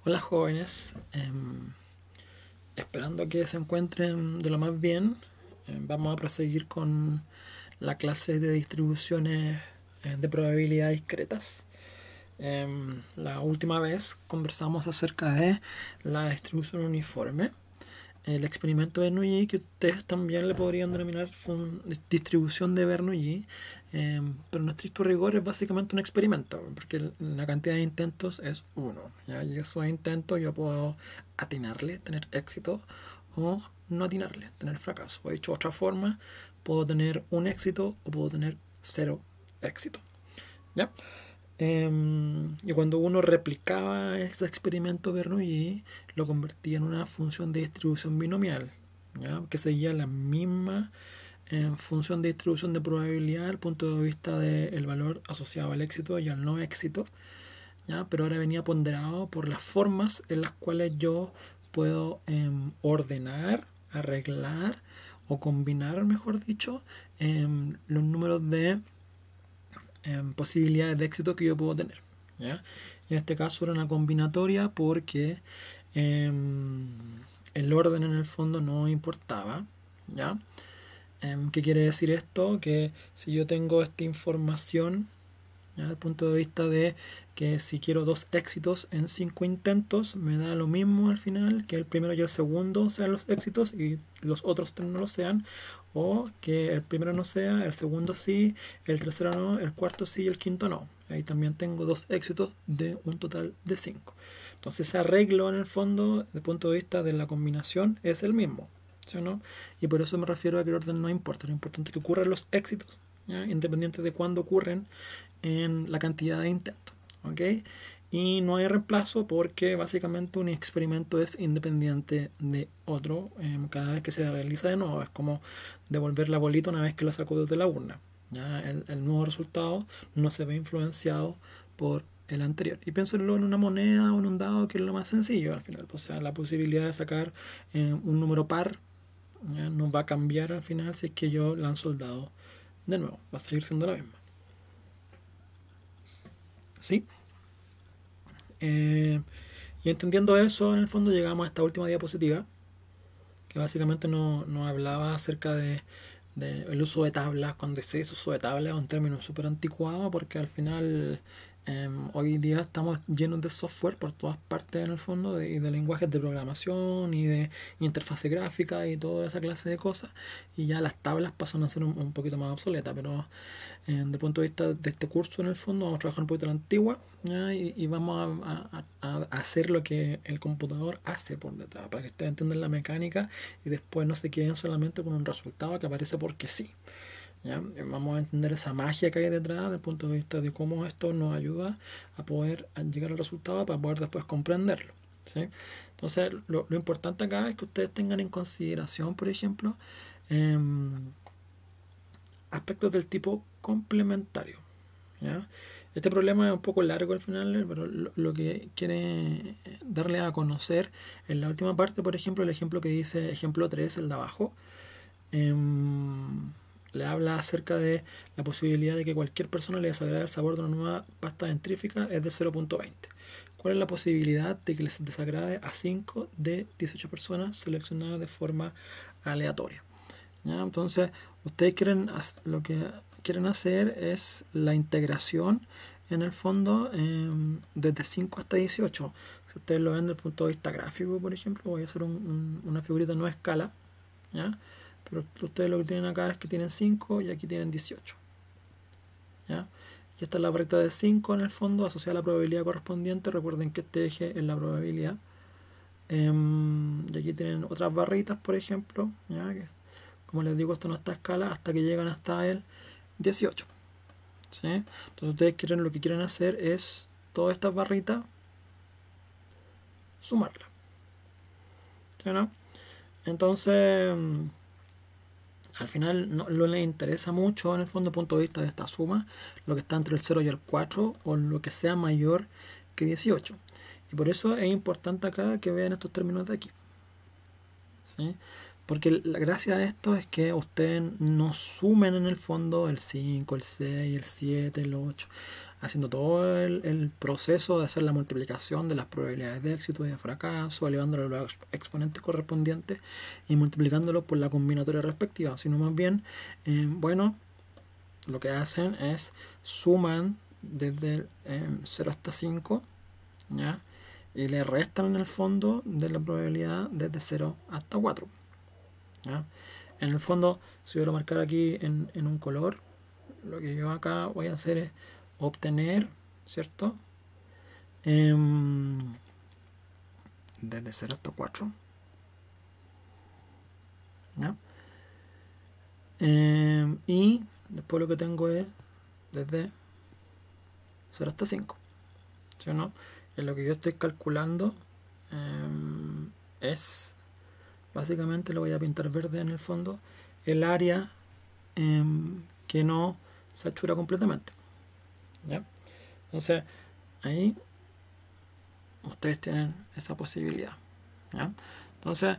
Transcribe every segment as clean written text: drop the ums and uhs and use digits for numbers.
Hola jóvenes, esperando que se encuentren de lo más bien, vamos a proseguir con la clase de distribuciones de probabilidad discretas. La última vez conversamos acerca de la distribución uniforme, el experimento de Bernoulli, que ustedes también le podrían denominar distribución de Bernoulli, pero en estricto rigor es básicamente un experimento, porque la cantidad de intentos es uno, ¿ya? Y esos intentos yo puedo atinarle, tener éxito, o no atinarle, tener fracaso. O dicho de otra forma, puedo tener un éxito o puedo tener cero éxito, ¿ya? Y cuando uno replicaba ese experimento Bernoulli, lo convertía en una función de distribución binomial, ¿ya? Que seguía la misma función de distribución de probabilidad desde el punto de vista del valor asociado al éxito y al no éxito, ¿ya? Pero ahora venía ponderado por las formas en las cuales yo puedo ordenar, arreglar o combinar, mejor dicho, los números de posibilidades de éxito que yo puedo tener, ¿ya? En este caso era una combinatoria porque el orden en el fondo no importaba, ¿ya? ¿Qué quiere decir esto? Que si yo tengo esta información, ¿ya? Desde el punto de vista de que si quiero dos éxitos en 5 intentos, me da lo mismo al final que el primero y el segundo sean los éxitos y los otros 3 no lo sean, o que el primero no sea, el segundo sí, el tercero no, el cuarto sí y el quinto no. Ahí también tengo dos éxitos de un total de 5. Entonces ese arreglo en el fondo, desde el punto de vista de la combinación, es el mismo, ¿sí o no? Y por eso me refiero a que el orden no importa, lo importante es que ocurran los éxitos, ¿ya? Independiente de cuándo ocurren en la cantidad de intentos, ¿ok? Y no hay reemplazo porque básicamente un experimento es independiente de otro cada vez que se realiza de nuevo. Es como devolver la bolita una vez que la sacó desde la urna. ¿Ya? El nuevo resultado no se ve influenciado por el anterior. Y piénsenlo en una moneda o en un dado, que es lo más sencillo al final. O sea, la posibilidad de sacar un número par, ¿ya? No va a cambiar al final si es que yo lanzo el dado de nuevo. Va a seguir siendo la misma. ¿Sí? Y entendiendo eso, en el fondo llegamos a esta última diapositiva, que básicamente nos hablaba acerca de el uso de tablas. Cuando se dice uso de tablas es un término súper anticuado porque al final hoy día estamos llenos de software por todas partes en el fondo y de lenguajes de programación y de interfase gráfica y toda esa clase de cosas, y ya las tablas pasan a ser un poquito más obsoletas, pero desde el punto de vista de este curso en el fondo vamos a trabajar un poquito la antigua, ¿ya? Y vamos a hacer lo que el computador hace por detrás, para que ustedes entiendan la mecánica y después no se queden solamente con un resultado que aparece porque sí, ¿ya? Vamos a entender esa magia que hay detrás desde el punto de vista de cómo esto nos ayuda a poder llegar al resultado para poder después comprenderlo, ¿sí? Entonces lo importante acá es que ustedes tengan en consideración, por ejemplo, eh, aspectos del tipo complementario, ¿ya? Este problema es un poco largo al final, pero lo que quiere darle a conocer en la última parte, por ejemplo, el ejemplo que dice ejemplo 3, el de abajo, eh, le habla acerca de la posibilidad de que cualquier persona le desagrade el sabor de una nueva pasta dentrífica es de 0.20. ¿Cuál es la posibilidad de que les desagrade a 5 de 18 personas seleccionadas de forma aleatoria? ¿Ya? Entonces, ustedes lo que quieren hacer es la integración en el fondo desde 5 hasta 18. Si ustedes lo ven desde el punto de vista gráfico, por ejemplo, voy a hacer una figurita no a escala, ¿ya? Pero ustedes lo que tienen acá es que tienen 5 y aquí tienen 18, ¿ya? Y esta es la barrita de 5 en el fondo asociada a la probabilidad correspondiente. Recuerden que este eje es la probabilidad. Y aquí tienen otras barritas, por ejemplo, ¿ya? Que, como les digo, esto no está a escala hasta que llegan hasta el 18, ¿sí? Entonces ustedes lo que quieren hacer es todas estas barritas sumarlas, ¿sí, no? Entonces al final no les interesa mucho en el fondo, punto de vista de esta suma, lo que está entre el 0 y el 4 o lo que sea mayor que 18. Y por eso es importante acá que vean estos términos de aquí, ¿sí? Porque la gracia de esto es que ustedes no sumen en el fondo el 5, el 6, el 7, el 8. haciendo todo el proceso de hacer la multiplicación de las probabilidades de éxito y de fracaso, elevándolo a los exponentes correspondientes y multiplicándolo por la combinatoria respectiva, sino más bien, bueno, lo que hacen es suman desde 0 hasta 5, ¿ya? Y le restan en el fondo de la probabilidad desde 0 hasta 4, ¿ya? En el fondo, si yo lo marcar aquí en un color, lo que yo acá voy a hacer es obtener, ¿cierto? Desde 0 hasta 4, ¿ya? Y después lo que tengo es desde 0 hasta 5, ¿sí o no? En lo que yo estoy calculando es, básicamente lo voy a pintar verde en el fondo, el área que no satura completamente, ¿ya? Entonces ahí ustedes tienen esa posibilidad, ¿ya? Entonces,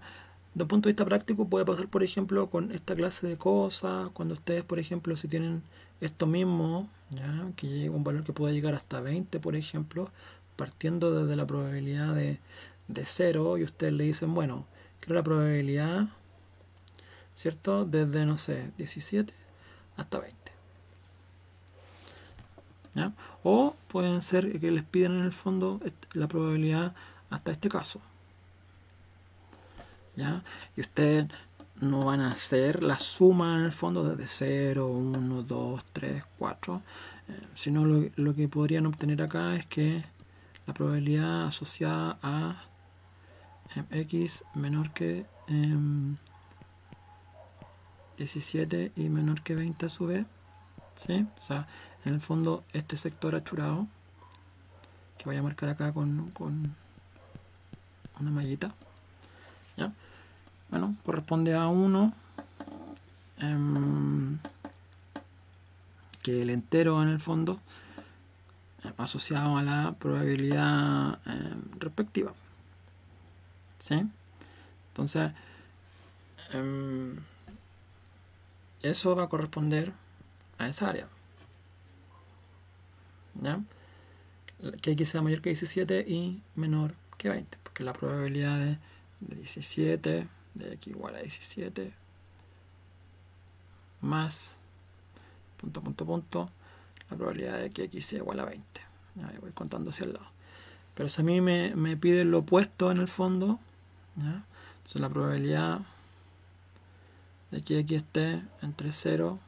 de un punto de vista práctico, puede pasar, por ejemplo, con esta clase de cosas, cuando ustedes, por ejemplo, si tienen esto mismo, ¿ya? Que llegue un valor que pueda llegar hasta 20, por ejemplo, partiendo desde la probabilidad de 0, y ustedes le dicen, bueno, quiero la probabilidad, ¿cierto? Desde, no sé, 17 hasta 20. ¿Ya? O pueden ser que les pidan en el fondo la probabilidad hasta este caso, ¿ya? Y ustedes no van a hacer la suma en el fondo desde 0, 1, 2, 3, 4, sino lo que podrían obtener acá es que la probabilidad asociada a x menor que 17 y menor que 20 a su vez, ¿sí? O sea, en el fondo este sector achurado, que voy a marcar acá con una mallita, ¿ya? Bueno, corresponde a 1, que el entero en el fondo asociado a la probabilidad respectiva, ¿sí? Entonces eso va a corresponder a esa área, ¿ya? Que x sea mayor que 17 y menor que 20, porque la probabilidad de 17, de x igual a 17, más punto, la probabilidad de que x sea igual a 20. Ya voy contando hacia el lado. Pero si a mí me pide lo opuesto en el fondo, ¿ya? Entonces la probabilidad de que x esté entre 0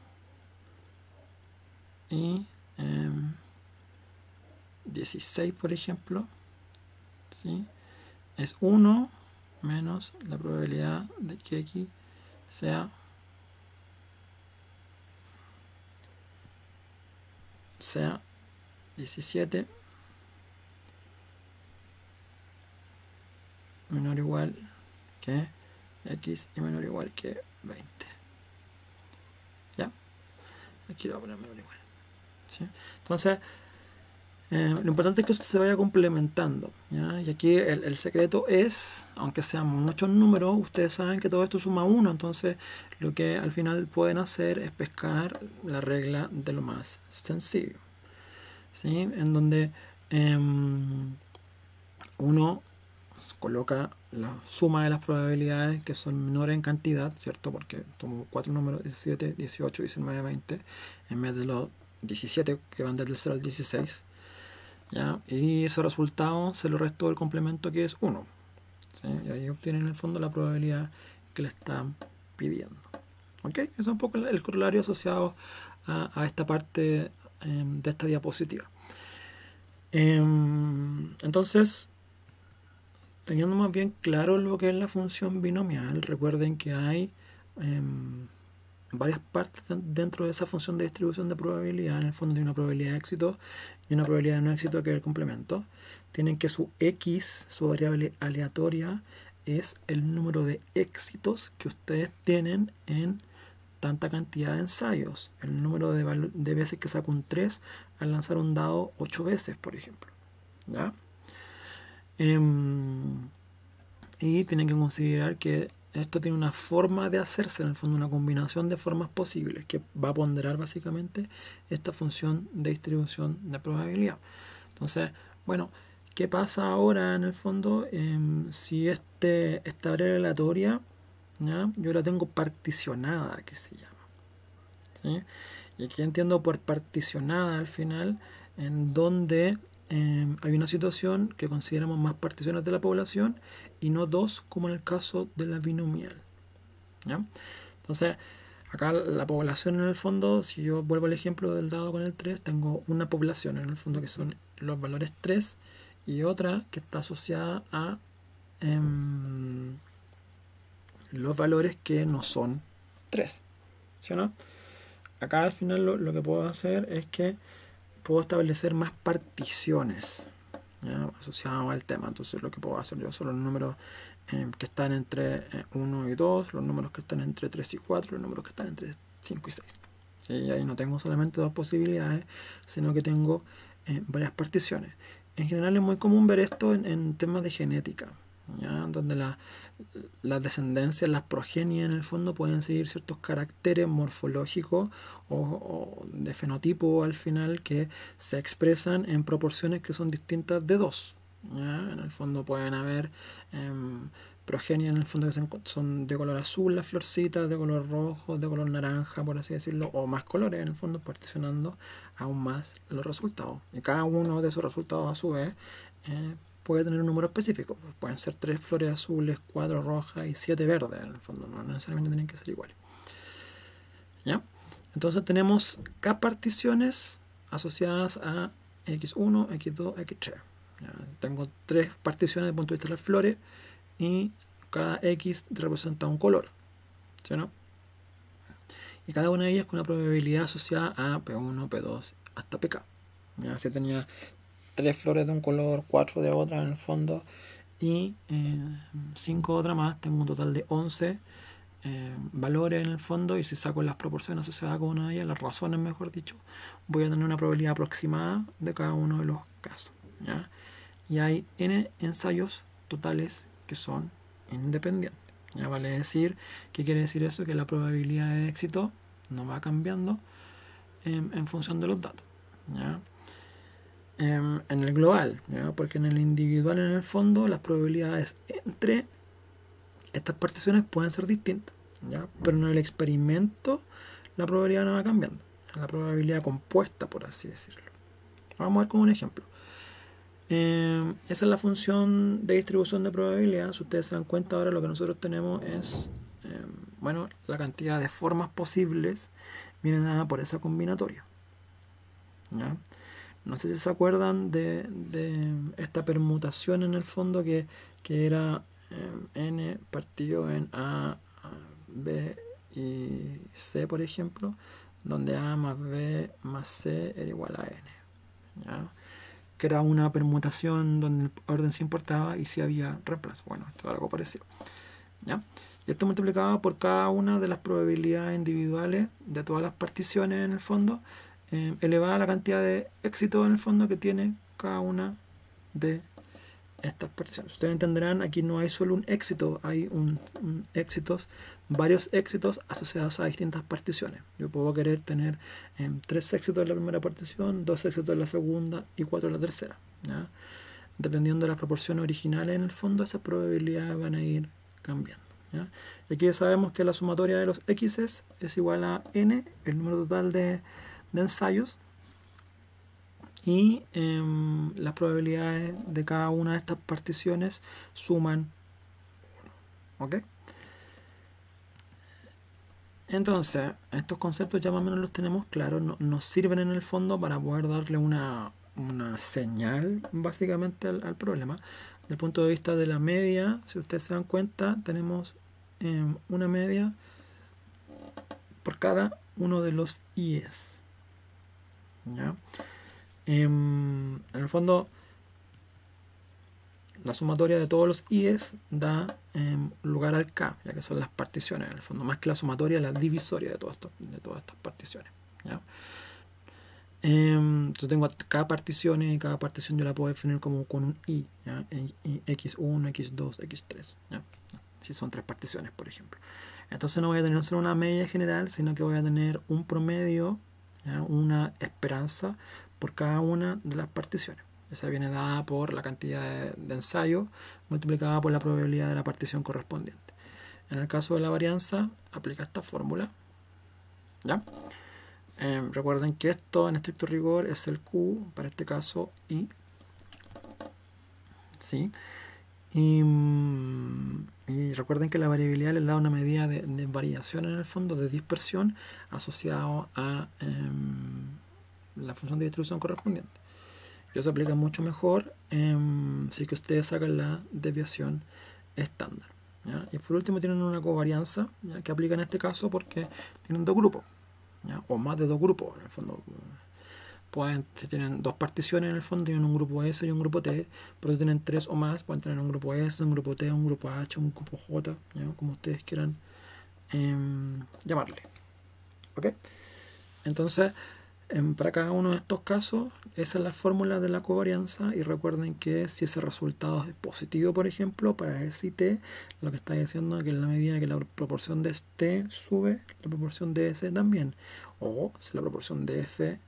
y 16, por ejemplo, ¿sí? Es 1 menos la probabilidad de que x sea 17 menor o igual que x y menor o igual que 20. ¿Ya? Aquí lo voy a poner menor o igual, ¿sí? Entonces, lo importante es que esto se vaya complementando, ¿ya? Y aquí el secreto es, aunque sean muchos números, ustedes saben que todo esto suma 1, entonces lo que al final pueden hacer es pescar la regla de lo más sencillo, ¿sí? En donde uno coloca la suma de las probabilidades que son menores en cantidad, ¿cierto? Porque tomo 4 números, 17, 18, 19, 20, en vez de los 17 que van desde el 0 al 16, ¿ya? Y ese resultado se lo restó el complemento que es 1, ¿sí? Y ahí obtienen en el fondo la probabilidad que le están pidiendo, ¿ok? Ese es un poco el corolario asociado a esta parte de esta diapositiva. Entonces, teniendo más bien claro lo que es la función binomial, recuerden que hay varias partes dentro de esa función de distribución de probabilidad. En el fondo hay una probabilidad de éxito y una probabilidad de no éxito, que es el complemento. Tienen que su x, su variable aleatoria, es el número de éxitos que ustedes tienen en tanta cantidad de ensayos. El número de veces que saco un 3 al lanzar un dado 8 veces, por ejemplo, ¿ya? Y tienen que considerar que esto tiene una forma de hacerse, en el fondo una combinación de formas posibles que va a ponderar básicamente esta función de distribución de probabilidad. Entonces, bueno, ¿qué pasa ahora en el fondo? Si esta área aleatoria, ¿ya? Yo la tengo particionada, que se llama, ¿sí? Y aquí entiendo por particionada al final, en donde hay una situación que consideramos más particiones de la población y no dos, como en el caso de la binomial, ¿ya? Entonces, acá la población en el fondo, si yo vuelvo al ejemplo del dado con el 3, tengo una población en el fondo que son los valores 3 y otra que está asociada a los valores que no son 3, ¿sí o no? Acá al final lo que puedo hacer es que puedo establecer más particiones, ¿ya? Asociadas al tema. Entonces lo que puedo hacer yo son los números que están entre 1 y 2, los números que están entre 3 y 4, los números que están entre 5 y 6. ¿Sí? Y ahí no tengo solamente dos posibilidades, sino que tengo varias particiones. En general es muy común ver esto en temas de genética, ¿ya? Donde las descendencias, las progenies en el fondo pueden seguir ciertos caracteres morfológicos o de fenotipo al final que se expresan en proporciones que son distintas de 2. ¿Ya? En el fondo pueden haber progenies en el fondo que son de color azul las florcitas, de color rojo, de color naranja, por así decirlo, o más colores en el fondo, particionando aún más los resultados. Y cada uno de esos resultados a su vez puede tener un número específico. Pueden ser 3 flores azules, 4 rojas y 7 verdes en el fondo, no necesariamente tienen que ser iguales. ¿Ya? Entonces tenemos K particiones asociadas a X1, X2, X3. ¿Ya? Tengo 3 particiones desde el punto de vista de las flores y cada X representa un color, ¿sí o no? Y cada una de ellas con una probabilidad asociada a P1, P2 hasta PK. ¿Ya? Si tenía 3 flores de un color, 4 de otra en el fondo y 5 otras más, tengo un total de 11 valores en el fondo, y si saco las proporciones asociadas con una de ellas, las razones mejor dicho, voy a tener una probabilidad aproximada de cada uno de los casos, ¿ya? Y hay n ensayos totales que son independientes, ¿ya? Vale decir, ¿qué quiere decir eso? Que la probabilidad de éxito no va cambiando en función de los datos, ¿ya? En el global, ¿ya? Porque en el individual en el fondo las probabilidades entre estas particiones pueden ser distintas, ¿ya? Pero en el experimento la probabilidad no va cambiando, la probabilidad compuesta, por así decirlo. Vamos a ver con un ejemplo. Esa es la función de distribución de probabilidad. Si ustedes se dan cuenta, ahora lo que nosotros tenemos es bueno, la cantidad de formas posibles viene dada por esa combinatoria, ¿ya? No sé si se acuerdan de esta permutación en el fondo que era n partido en A, B y C, por ejemplo, donde A más B más C era igual a n, ¿ya? Que era una permutación donde el orden se importaba y si había reemplazo. Bueno, esto es algo parecido, ¿ya? Y esto multiplicado por cada una de las probabilidades individuales de todas las particiones en el fondo, elevada a la cantidad de éxitos en el fondo que tiene cada una de estas particiones. Ustedes entenderán, aquí no hay solo un éxito, hay varios éxitos asociados a distintas particiones. Yo puedo querer tener 3 éxitos en la primera partición, 2 éxitos en la segunda y 4 en la tercera, ¿ya? Dependiendo de las proporciones originales en el fondo, esas probabilidades van a ir cambiando, ¿ya? Y aquí ya sabemos que la sumatoria de los x es igual a n, el número total de ensayos, y las probabilidades de cada una de estas particiones suman 1. ¿Ok? Entonces, estos conceptos ya más o menos los tenemos claros, nos sirven en el fondo para poder darle una señal básicamente al problema. Desde el punto de vista de la media, si ustedes se dan cuenta, tenemos una media por cada uno de los i's, ¿ya? En el fondo, la sumatoria de todos los i's da lugar al k, ya que son las particiones, en el fondo, más que la sumatoria, la divisoria de todas estas particiones, ¿ya? Yo tengo k particiones y cada partición yo la puedo definir como con un i, ¿ya? X1, X2, X3, ¿ya? si son 3 particiones, por ejemplo. Entonces no voy a tener solo una media general, sino que voy a tener un promedio, ¿ya? Una esperanza por cada una de las particiones. Esa viene dada por la cantidad de ensayo multiplicada por la probabilidad de la partición correspondiente. En el caso de la varianza, aplica esta fórmula, ¿ya? Recuerden que esto en estricto rigor es el Q, para este caso I, ¿sí? Y recuerden que la variabilidad les da una medida de variación en el fondo, de dispersión, asociado a la función de distribución correspondiente. Y eso se aplica mucho mejor si que ustedes sacan la desviación estándar, ¿ya? Y por último tienen una covarianza, ¿ya? Que aplica en este caso porque tienen dos grupos, ¿ya? O más de dos grupos en el fondo. Si tienen dos particiones en el fondo, tienen un grupo S y un grupo T, pero si tienen 3 o más, pueden tener un grupo S, un grupo T, un grupo H, un grupo J, ¿ya? Como ustedes quieran llamarle. ¿Ok? Entonces, para cada uno de estos casos, esa es la fórmula de la covarianza, y recuerden que si ese resultado es positivo, por ejemplo, para S y T, lo que está diciendo es que en la medida que la proporción de T sube, la proporción de S también, o si la proporción de S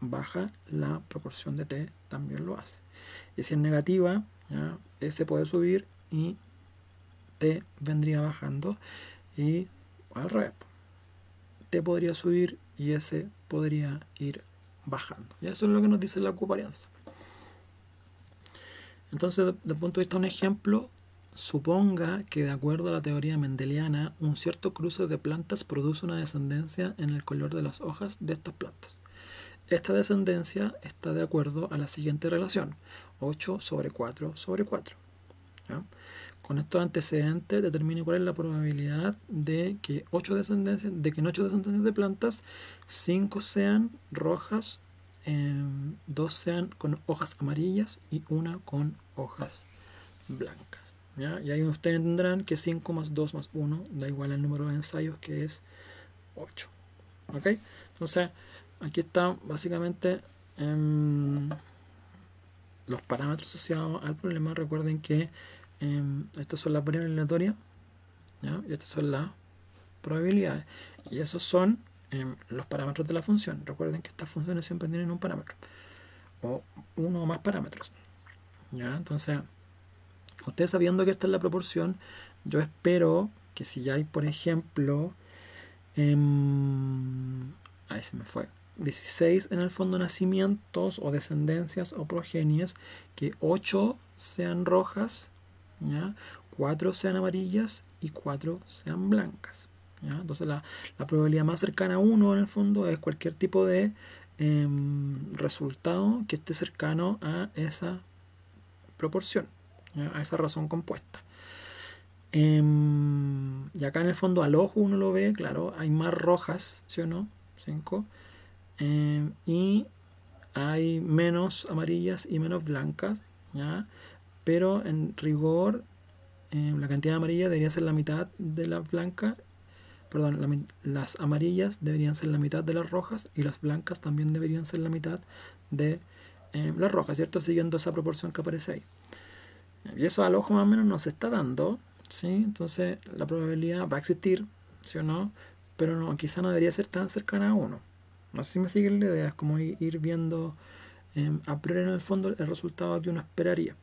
baja, la proporción de T también lo hace. Y si es negativa, ¿ya? S puede subir y T vendría bajando, y al revés, T podría subir y S podría ir bajando. Y eso es lo que nos dice la covarianza. Entonces, desde el punto de vista de un ejemplo, suponga que de acuerdo a la teoría mendeliana, un cierto cruce de plantas produce una descendencia en el color de las hojas de estas plantas. Esta descendencia está de acuerdo a la siguiente relación: 8 sobre 4 sobre 4. ¿Ya? Con estos antecedentes determine cuál es la probabilidad de que en 8 descendencias de plantas, 5 sean rojas, 2 sean con hojas amarillas y 1 con hojas blancas. ¿Ya? Y ahí ustedes tendrán que 5 más 2 más 1 da igual al número de ensayos, que es 8. ¿Ok? Entonces, aquí están básicamente los parámetros asociados al problema. Recuerden que estas son las variables aleatorias, ¿ya? Y estas son las probabilidades. Y esos son los parámetros de la función. Recuerden que estas funciones siempre tienen un parámetro, o uno o más parámetros, ¿ya? Entonces, ustedes sabiendo que esta es la proporción, yo espero que si ya hay, por ejemplo, ahí se me fue, 16 en el fondo nacimientos o descendencias o progenies, que 8 sean rojas, ¿ya? 4 sean amarillas y 4 sean blancas, ¿ya? Entonces la probabilidad más cercana a 1 en el fondo es cualquier tipo de resultado que esté cercano a esa proporción, ¿ya? A esa razón compuesta. Y acá en el fondo al ojo uno lo ve, claro, hay más rojas, ¿sí o no? 5. Y hay menos amarillas y menos blancas, ¿ya? Pero en rigor, la cantidad de amarillas debería ser la mitad de las blancas, perdón, las amarillas deberían ser la mitad de las rojas, y las blancas también deberían ser la mitad de las rojas, ¿cierto? Siguiendo esa proporción que aparece ahí. Y eso al ojo más o menos nos está dando, ¿sí? Entonces la probabilidad va a existir, ¿sí o no? Pero no, quizá no debería ser tan cercana a 1. No sé si me siguen la idea, es como ir viendo a priori en el fondo el resultado que uno esperaría.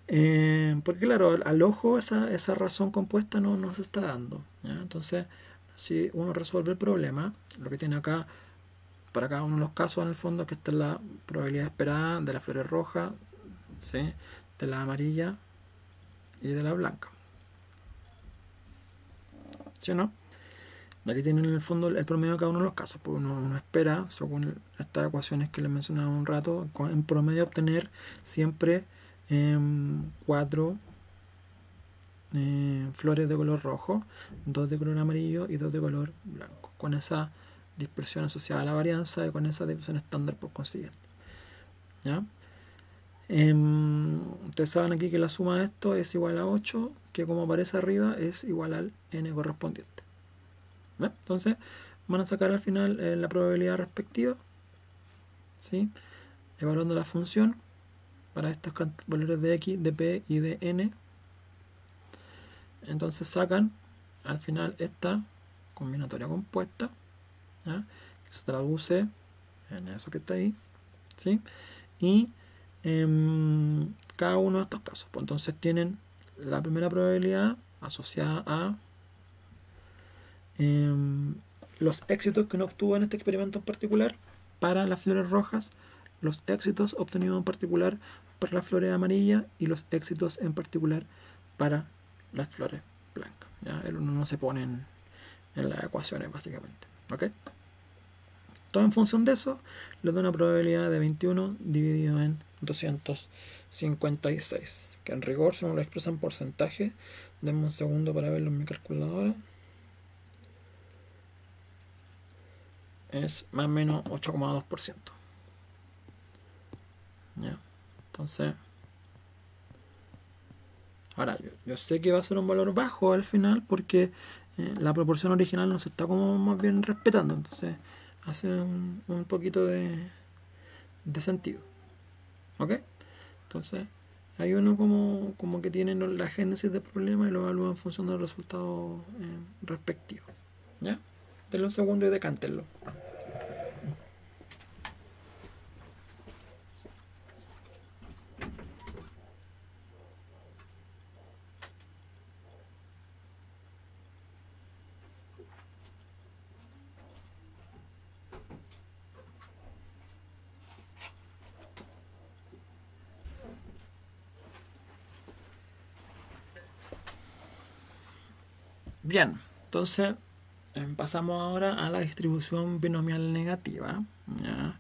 Porque claro, al ojo esa razón compuesta no se está dando, ¿ya? Entonces, si uno resuelve el problema, lo que tiene acá, para cada uno de los casos en el fondo, es que esta es la probabilidad esperada de las flores rojas, ¿sí? De la amarilla y de la blanca, ¿sí o no? Aquí tienen en el fondo el promedio de cada uno de los casos, porque uno espera, según estas ecuaciones que les mencionaba un rato, en promedio obtener siempre 4 flores de color rojo, 2 de color amarillo y 2 de color blanco, con esa dispersión asociada a la varianza y con esa división estándar por consiguiente, ¿ya? Ustedes saben aquí que la suma de esto es igual a 8, que como aparece arriba es igual al n correspondiente, ¿ve? Entonces van a sacar al final la probabilidad respectiva, ¿sí? Evaluando la función para estos valores de x, de p y de n. entonces sacan al final esta combinatoria compuesta, ¿ya? Que se traduce en eso que está ahí, ¿sí? Y cada uno de estos casos, pues entonces tienen la primera probabilidad asociada a los éxitos que uno obtuvo en este experimento en particular para las flores rojas, los éxitos obtenidos en particular para las flores amarillas y los éxitos en particular para las flores blancas. ¿Ya? El uno no se pone en las ecuaciones básicamente. ¿Ok? Todo en función de eso le da una probabilidad de 21 dividido en 256, que en rigor, si uno lo expresa en porcentaje, denme un segundo para verlo en mi calculadora, es más o menos 8,2%. ¿Ya? Entonces, ahora yo sé que va a ser un valor bajo al final porque la proporción original no se está como más bien respetando, entonces hace un poquito de sentido. ¿Ok? Entonces, hay uno como que tiene la génesis del problema y lo evalúa en función de los resultados respectivos. ¿Ya? Denle un segundo y decántenlo. Bien, entonces pasamos ahora a la distribución binomial negativa, ¿ya?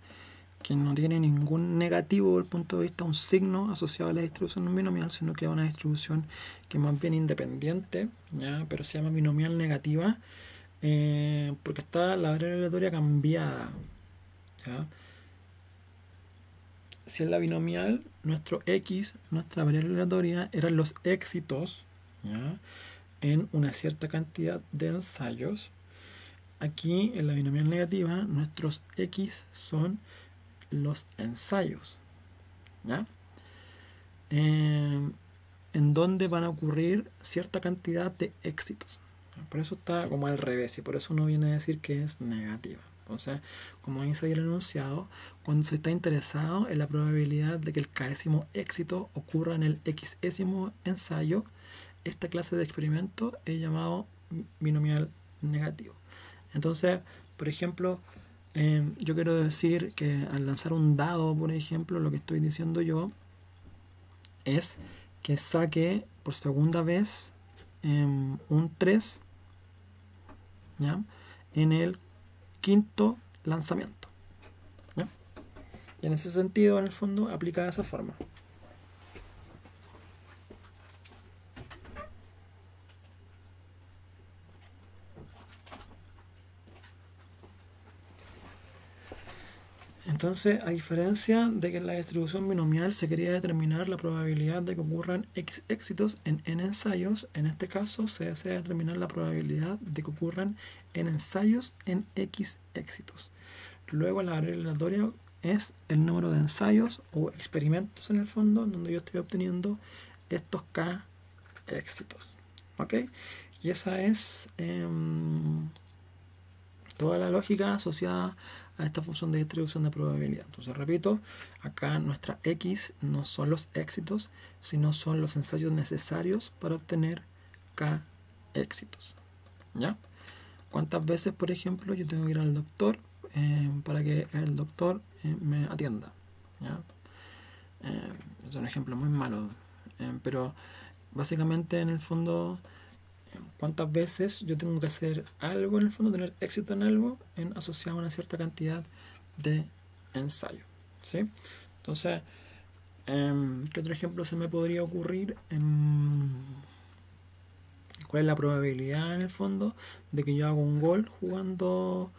Que no tiene ningún negativo desde el punto de vista de un signo asociado a la distribución binomial, sino que es una distribución que es más bien independiente, ¿ya? Pero se llama binomial negativa porque está la variable aleatoria cambiada, ¿ya? Si es la binomial, nuestro x, nuestra variable aleatoria, eran los éxitos, ¿ya? En una cierta cantidad de ensayos. Aquí en la binomial negativa, nuestros x son los ensayos, ¿ya? En donde van a ocurrir cierta cantidad de éxitos. Por eso está como al revés y por eso uno viene a decir que es negativa. Entonces, como dice ahí el enunciado, cuando se está interesado en la probabilidad de que el késimo éxito ocurra en el xésimo ensayo, esta clase de experimento es llamado binomial negativo. Entonces, por ejemplo, yo quiero decir que al lanzar un dado, por ejemplo, lo que estoy diciendo yo es que saque por segunda vez un 3, ¿ya? En el quinto lanzamiento, ¿ya? Y en ese sentido, en el fondo, aplica de esa forma. Entonces, a diferencia de que en la distribución binomial se quería determinar la probabilidad de que ocurran x éxitos en n ensayos, en este caso se desea determinar la probabilidad de que ocurran n ensayos en x éxitos. Luego la variable aleatoria es el número de ensayos o experimentos en el fondo donde yo estoy obteniendo estos k éxitos. ¿Ok? Y esa es toda la lógica asociada a esta función de distribución de probabilidad. Entonces, repito, acá nuestra x no son los éxitos, sino son los ensayos necesarios para obtener k éxitos. ¿Ya? ¿Cuántas veces, por ejemplo, yo tengo que ir al doctor para que el doctor me atienda? ¿Ya? Es un ejemplo muy malo, pero básicamente en el fondo, ¿cuántas veces yo tengo que hacer algo en el fondo, tener éxito en algo, asociado a una cierta cantidad de ensayo? ¿Sí? Entonces, ¿qué otro ejemplo se me podría ocurrir? ¿Cuál es la probabilidad en el fondo de que yo haga un gol jugando,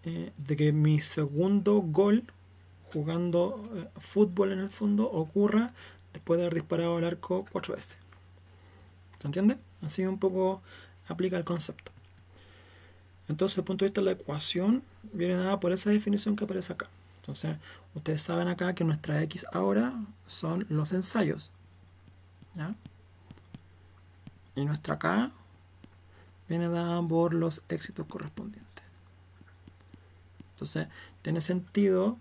de que mi segundo gol jugando fútbol en el fondo ocurra después de haber disparado al arco 4 veces? ¿Se entiende? Así un poco aplica el concepto. Entonces, desde el punto de vista de la ecuación, viene dada por esa definición que aparece acá. Entonces, ustedes saben acá que nuestra x ahora son los ensayos, ¿ya? Y nuestra K viene dada por los éxitos correspondientes. Entonces, tiene sentido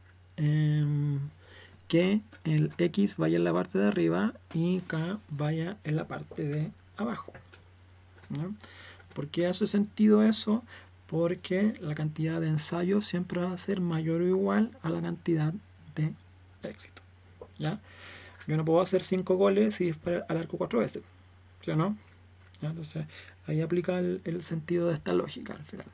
que el X vaya en la parte de arriba y K vaya en la parte de abajo, ¿no? ¿Por qué hace sentido eso? Porque la cantidad de ensayos siempre va a ser mayor o igual a la cantidad de éxito, ¿ya? Yo no puedo hacer 5 goles y disparar al arco 4 veces, ¿sí o no? ¿Ya? Entonces, ahí aplica el sentido de esta lógica al final.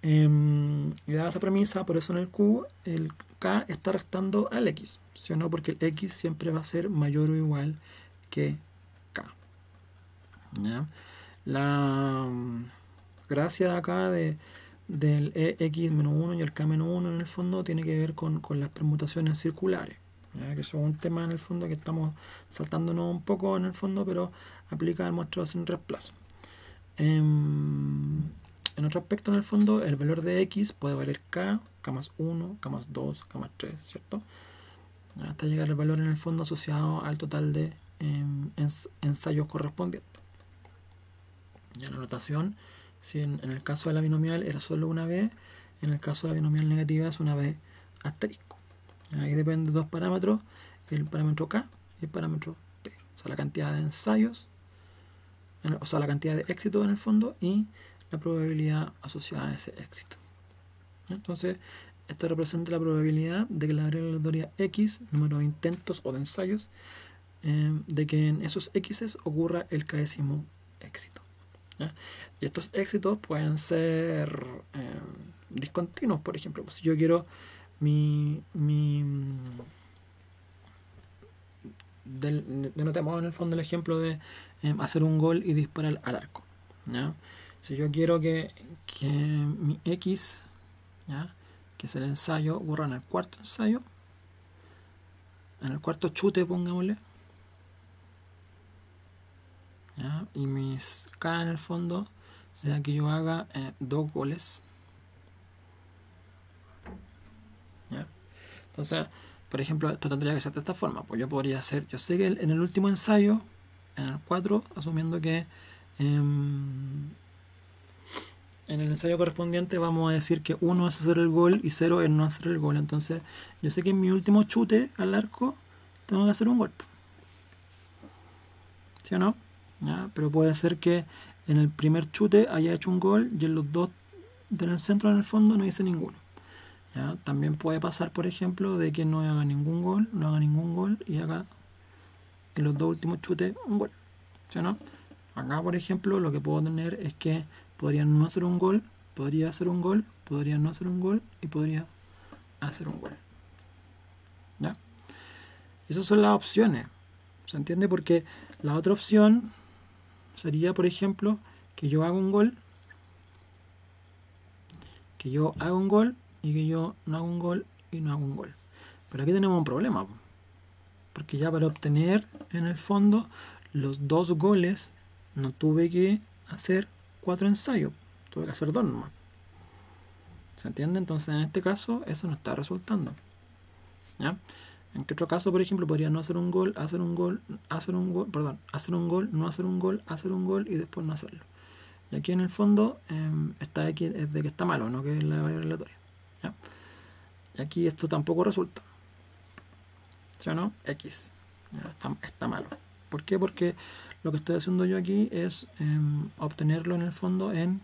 Y dada esa premisa, por eso en el Q, el K está restando al X, ¿sí o no? Porque el X siempre va a ser mayor o igual que K, ¿ya? La gracia acá del EX-1 y el K-1 en el fondo tiene que ver con las permutaciones circulares, ¿ya? Que eso es un tema en el fondo que estamos saltándonos un poco en el fondo, pero aplica al muestreo sin reemplazo. En otro aspecto, en el fondo, el valor de X puede valer K, K más 1, K más 2, K más 3, ¿cierto? Hasta llegar al valor en el fondo asociado al total de ensayos correspondientes. Ya la notación, si en el caso de la binomial era solo una B, en el caso de la binomial negativa es una B asterisco. Ahí depende de dos parámetros, el parámetro K y el parámetro P. O sea, la cantidad de ensayos, o sea, la cantidad de éxitos en el fondo y la probabilidad asociada a ese éxito. Entonces, esto representa la probabilidad de que la variable aleatoria X, número de intentos o de ensayos, de que en esos X ocurra el késimo éxito, ¿ya? Y estos éxitos pueden ser discontinuos, por ejemplo. Si yo quiero denotemos en el fondo el ejemplo de hacer un gol y disparar al arco, ¿ya? Si yo quiero que mi X, ¿ya?, que es el ensayo, ocurra en el cuarto ensayo, en el cuarto chute, pongámosle, ¿ya?, y mis K en el fondo sea que yo haga 2 goles, ¿ya? Entonces, por ejemplo, esto tendría que ser de esta forma. Pues yo podría hacer, yo sé que en el último ensayo, en el 4, asumiendo que en el ensayo correspondiente vamos a decir que 1 es hacer el gol y 0 es no hacer el gol. Entonces, yo sé que en mi último chute al arco tengo que hacer un gol, ¿sí o no? ¿Ya? Pero puede ser que en el primer chute haya hecho un gol y en los dos del centro, en el fondo, no hice ninguno, ¿ya? También puede pasar, por ejemplo, de que no haga ningún gol y haga en los dos últimos chutes un gol, ¿sí o no? Acá, por ejemplo, lo que puedo tener es que podría no hacer un gol, podría hacer un gol, podría no hacer un gol y podría hacer un gol, ¿ya? Esas son las opciones, ¿se entiende? Porque la otra opción sería, por ejemplo, que yo haga un gol, que yo haga un gol y que yo no haga un gol y no haga un gol. Pero aquí tenemos un problema, porque ya para obtener en el fondo los 2 goles no tuve que hacer 4 ensayos, tuve que hacer 2 nomás. ¿Se entiende? Entonces en este caso eso no está resultando, ¿ya? En que otro caso, por ejemplo, podría no hacer un gol, hacer un gol, hacer un gol, perdón, hacer un gol, no hacer un gol, hacer un gol y después no hacerlo. Y aquí en el fondo esta X es de que está malo, no que es la variable aleatoria, ¿ya? Y aquí esto tampoco resulta, ¿sí o no? X, ¿ya? Está malo. ¿Por qué? Porque lo que estoy haciendo yo aquí es obtenerlo en el fondo en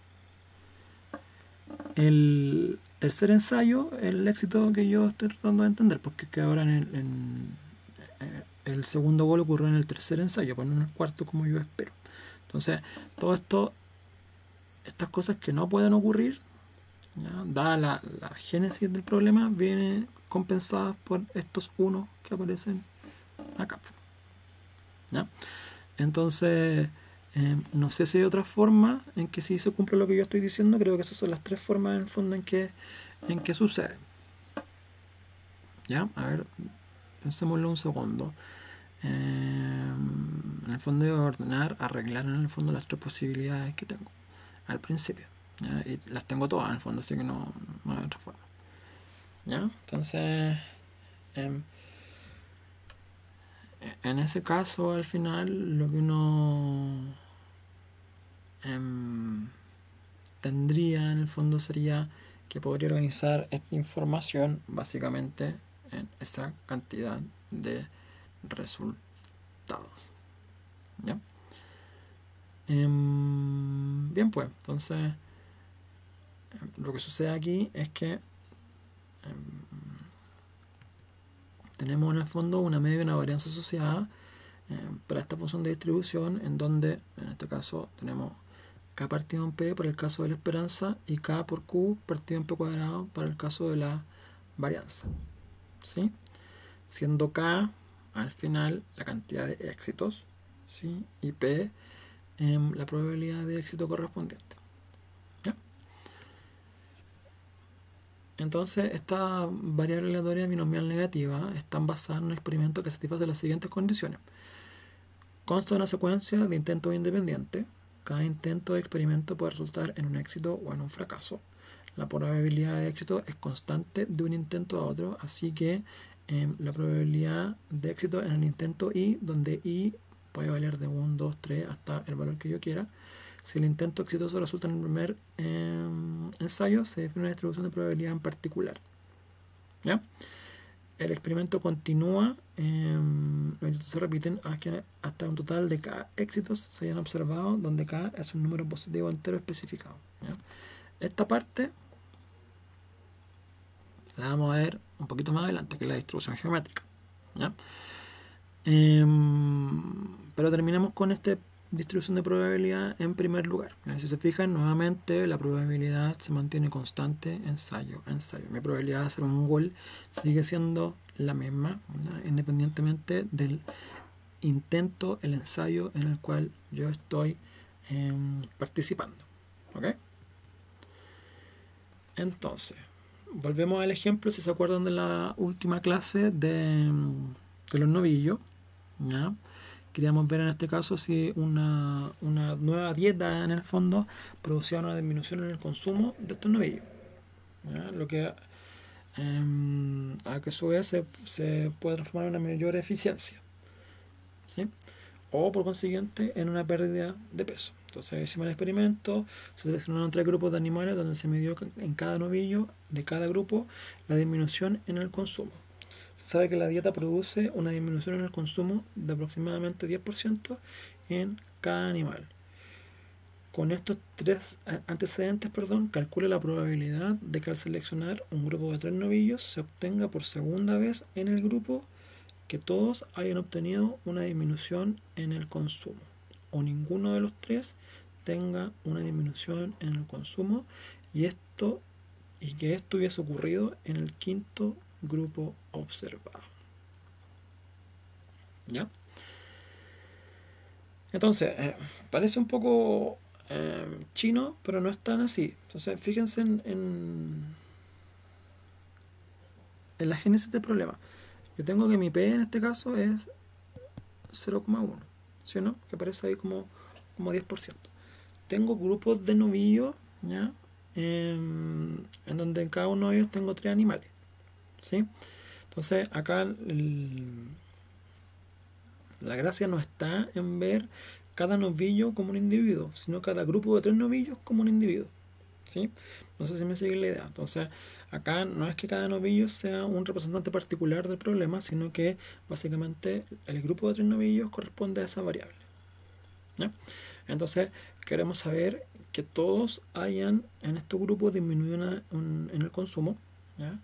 el tercer ensayo, el éxito que yo estoy tratando de entender, porque es que ahora el segundo gol ocurrió en el tercer ensayo, pues no en el cuarto como yo espero. Entonces, todo esto, estas cosas que no pueden ocurrir, ¿ya?, dada la génesis del problema, vienen compensadas por estos unos que aparecen acá, ¿ya? Entonces, no sé si hay otra forma en que sí se cumple lo que yo estoy diciendo. Creo que esas son las 3 formas en el fondo en que sucede, ¿ya? A ver, pensémoslo un segundo. En el fondo debo ordenar, arreglar en el fondo las 3 posibilidades que tengo al principio, ¿ya? Y las tengo todas en el fondo, así que no hay otra forma, ¿ya? Entonces, en ese caso, al final, lo que uno tendría, en el fondo sería que podría organizar esta información básicamente en esa cantidad de resultados. ¿Ya? Bien, pues, entonces lo que sucede aquí es que tenemos en el fondo una media y una varianza asociada para esta función de distribución, en donde en este caso tenemos k partido en p para el caso de la esperanza y k por q partido en p cuadrado para el caso de la varianza, ¿sí? Siendo k al final la cantidad de éxitos, ¿sí? Y p la probabilidad de éxito correspondiente. ¿Ya? Entonces, esta variable aleatoria binomial negativa están basadas en un experimento que satisface las siguientes condiciones. Consta de una secuencia de intentos independientes. Cada intento de experimento puede resultar en un éxito o en un fracaso. La probabilidad de éxito es constante de un intento a otro, así que la probabilidad de éxito en el intento I, donde I puede valer de 1, 2, 3 hasta el valor que yo quiera. Si el intento exitoso resulta en el primer ensayo, se define una distribución de probabilidad en particular. ¿Ya? El experimento continúa, los intentos se repiten hasta un total de k éxitos se hayan observado, donde k es un número positivo entero especificado. ¿Ya? Esta parte la vamos a ver un poquito más adelante, que es la distribución geométrica. ¿Ya? Pero terminamos con esta distribución de probabilidad en primer lugar. Si se fijan, nuevamente la probabilidad se mantiene constante ensayo a ensayo. Mi probabilidad de hacer un gol sigue siendo la misma, ¿no? Independientemente del intento, el ensayo en el cual yo estoy participando. ¿Ok? Entonces, volvemos al ejemplo, si se acuerdan de la última clase de los novillos. ¿Ya? Queríamos ver en este caso si una nueva dieta en el fondo producía una disminución en el consumo de estos novillos. ¿Ya? Lo que a que su vez se puede transformar en una mayor eficiencia, ¿sí? O por consiguiente en una pérdida de peso. Entonces hicimos el experimento, se seleccionaron 3 grupos de animales donde se midió en cada novillo de cada grupo la disminución en el consumo. Se sabe que la dieta produce una disminución en el consumo de aproximadamente 10% en cada animal. Con estos 3 antecedentes, calcule la probabilidad de que al seleccionar un grupo de 3 novillos se obtenga por segunda vez en el grupo que todos hayan obtenido una disminución en el consumo, o ninguno de los 3 tenga una disminución en el consumo, y que esto hubiese ocurrido en el quinto grupo observado. ¿Ya? Entonces, parece un poco chino, pero no es tan así. Entonces, fíjense en la génesis del problema. Yo tengo que mi P en este caso es 0,1, ¿sí o no? Que aparece ahí como 10%. Tengo grupos de novillos, ¿ya? En donde en cada uno de ellos tengo 3 animales, ¿sí? Entonces acá la gracia no está en ver cada novillo como un individuo, sino cada grupo de 3 novillos como un individuo, ¿sí? No sé si me sigue la idea. Entonces acá no es que cada novillo sea un representante particular del problema, sino que básicamente el grupo de 3 novillos corresponde a esa variable, ¿ya? Entonces queremos saber que todos hayan en estos grupos disminuido en el consumo, ¿ya?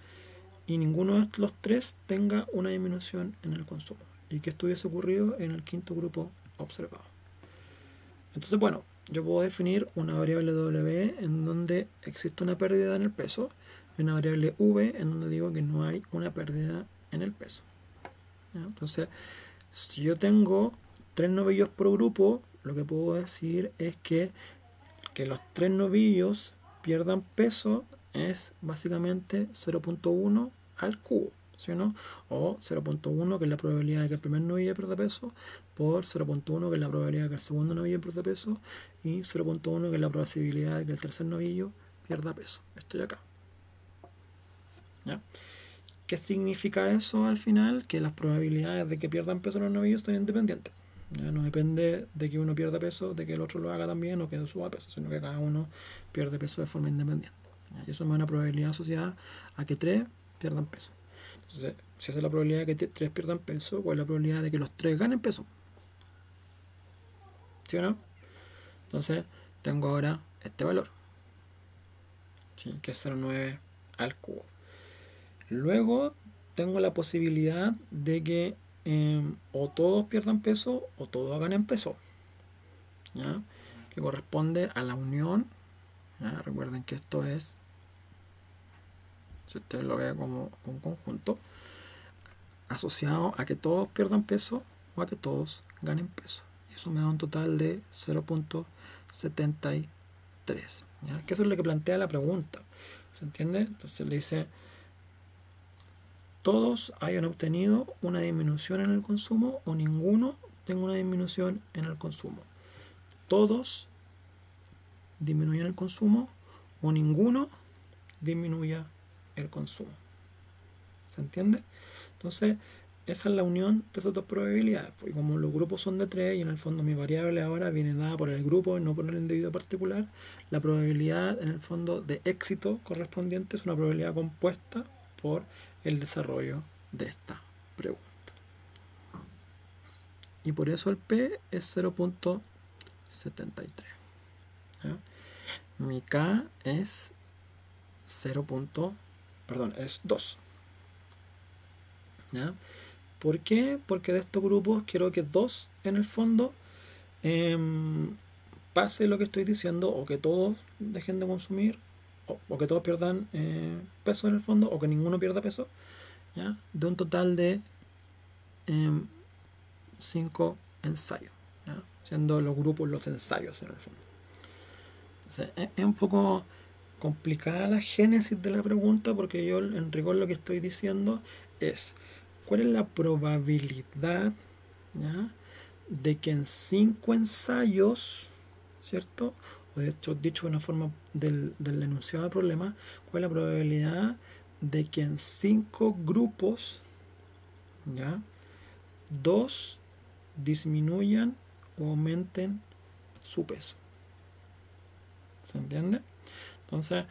Y ninguno de los 3 tenga una disminución en el consumo, y que esto hubiese ocurrido en el quinto grupo observado. Entonces, bueno, yo puedo definir una variable W en donde existe una pérdida en el peso y una variable V en donde digo que no hay una pérdida en el peso. ¿Ya? Entonces, si yo tengo 3 novillos por grupo, lo que puedo decir es que los 3 novillos pierdan peso es básicamente 0.1 al cubo, ¿sí o no? O 0.1, que es la probabilidad de que el primer novillo pierda peso, por 0.1, que es la probabilidad de que el segundo novillo pierda peso, y 0.1, que es la probabilidad de que el tercer novillo pierda peso. Estoy acá. ¿Ya? ¿Qué significa eso al final? Que las probabilidades de que pierdan peso los novillos son independientes, ¿ya? No depende de que uno pierda peso, de que el otro lo haga también o que suba peso, sino que cada uno pierde peso de forma independiente. ¿Ya? Y eso me da una probabilidad asociada a que 3 pierdan peso. Entonces, si esa es la probabilidad de que 3 pierdan peso, ¿cuál es la probabilidad de que los 3 ganen peso? ¿Sí o no? Entonces, tengo ahora este valor, ¿sí? Que es 0,9 al cubo. Luego, tengo la posibilidad de que o todos pierdan peso o todos ganen peso, ¿ya? Que corresponde a la unión, ¿ya? Recuerden que esto es, si usted lo ve como un conjunto, asociado a que todos pierdan peso o a que todos ganen peso. Y eso me da un total de 0,73. ¿Ya? Que eso es lo que plantea la pregunta. ¿Se entiende? Entonces le dice, todos hayan obtenido una disminución en el consumo o ninguno tenga una disminución en el consumo. Todos disminuyan el consumo o ninguno disminuya el consumo. ¿Se entiende? Entonces, esa es la unión de esas dos probabilidades. Porque como los grupos son de 3 y en el fondo mi variable ahora viene dada por el grupo y no por el individuo particular, la probabilidad en el fondo de éxito correspondiente es una probabilidad compuesta por el desarrollo de esta pregunta. Y por eso el P es 0,73. ¿Ya? Mi K es 2. ¿Ya? ¿Por qué? Porque de estos grupos quiero que 2 en el fondo pase lo que estoy diciendo, o que todos dejen de consumir, o que todos pierdan peso en el fondo, o que ninguno pierda peso, ¿ya? De un total de 5 ensayos, ¿ya? Siendo los grupos los ensayos en el fondo. Entonces, es un poco complicada la génesis de la pregunta, porque yo en rigor lo que estoy diciendo es cuál es la probabilidad, ¿ya?, de que en 5 ensayos, ¿cierto? O de hecho, dicho de una forma del enunciado del problema, cuál es la probabilidad de que en 5 grupos, ¿ya?, 2 disminuyan o aumenten su peso. ¿Se entiende? Entonces,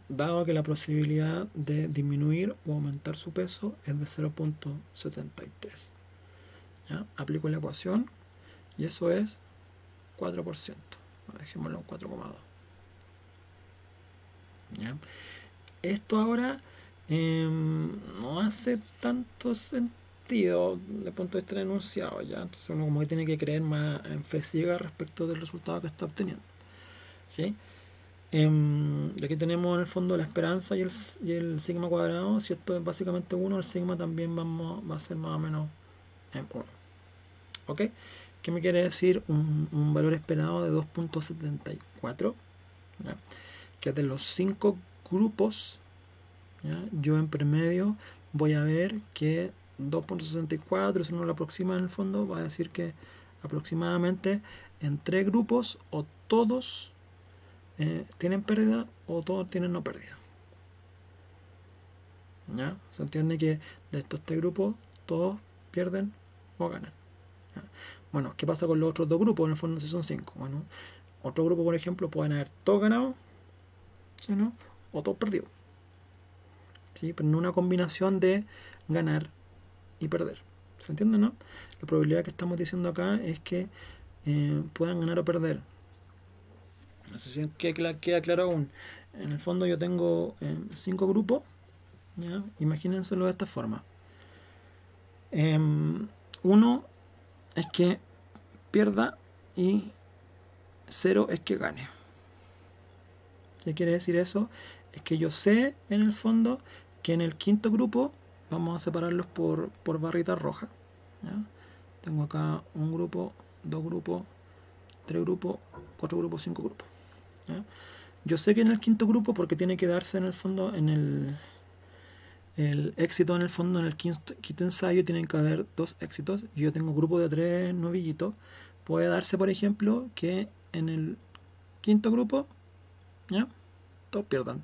dado que la posibilidad de disminuir o aumentar su peso es de 0,73, ¿ya?, aplico la ecuación y eso es 4%. Dejémoslo en 4,2. ¿Ya? Esto ahora no hace tanto sentido desde el punto de vista del enunciado, ¿ya? Entonces uno como que tiene que creer más en fe ciega respecto del resultado que está obteniendo, ¿sí? Y aquí tenemos en el fondo la esperanza y el sigma cuadrado. Si esto es básicamente 1, el sigma también va a ser más o menos 1. ¿Ok? ¿Qué me quiere decir? Un valor esperado de 2,74, ¿ya?, que de los 5 grupos, ¿ya?, yo en promedio voy a ver que 2,64, si uno lo aproxima en el fondo, va a decir que aproximadamente en 3 grupos o todos tienen pérdida o todos tienen no pérdida. ¿Ya? Se entiende que de estos 3 grupos todos pierden o ganan. ¿Ya? Bueno, ¿qué pasa con los otros 2 grupos? En el fondo si son 5. Bueno, otro grupo, por ejemplo, pueden haber todos ganado, ¿sí, no?, o todos perdidos, ¿sí? Pero no una combinación de ganar y perder. ¿Se entiende, no? La probabilidad que estamos diciendo acá es que puedan ganar o perder. No sé si queda claro aún. En el fondo yo tengo 5 grupos, ¿ya? Imagínenselo de esta forma. 1 es que pierda y 0 es que gane. ¿Qué quiere decir eso? Es que yo sé en el fondo que en el quinto grupo vamos a separarlos por barritas rojas, ¿ya? Tengo acá un grupo, 2 grupos, 3 grupos, 4 grupos, 5 grupos, ¿ya? Yo sé que en el quinto grupo, porque tiene que darse en el fondo, en el éxito en el fondo, en el quinto ensayo tienen que haber 2 éxitos, y yo tengo grupo de 3 novillitos. Puede darse, por ejemplo, que en el quinto grupo, ¿ya?, todos pierdan.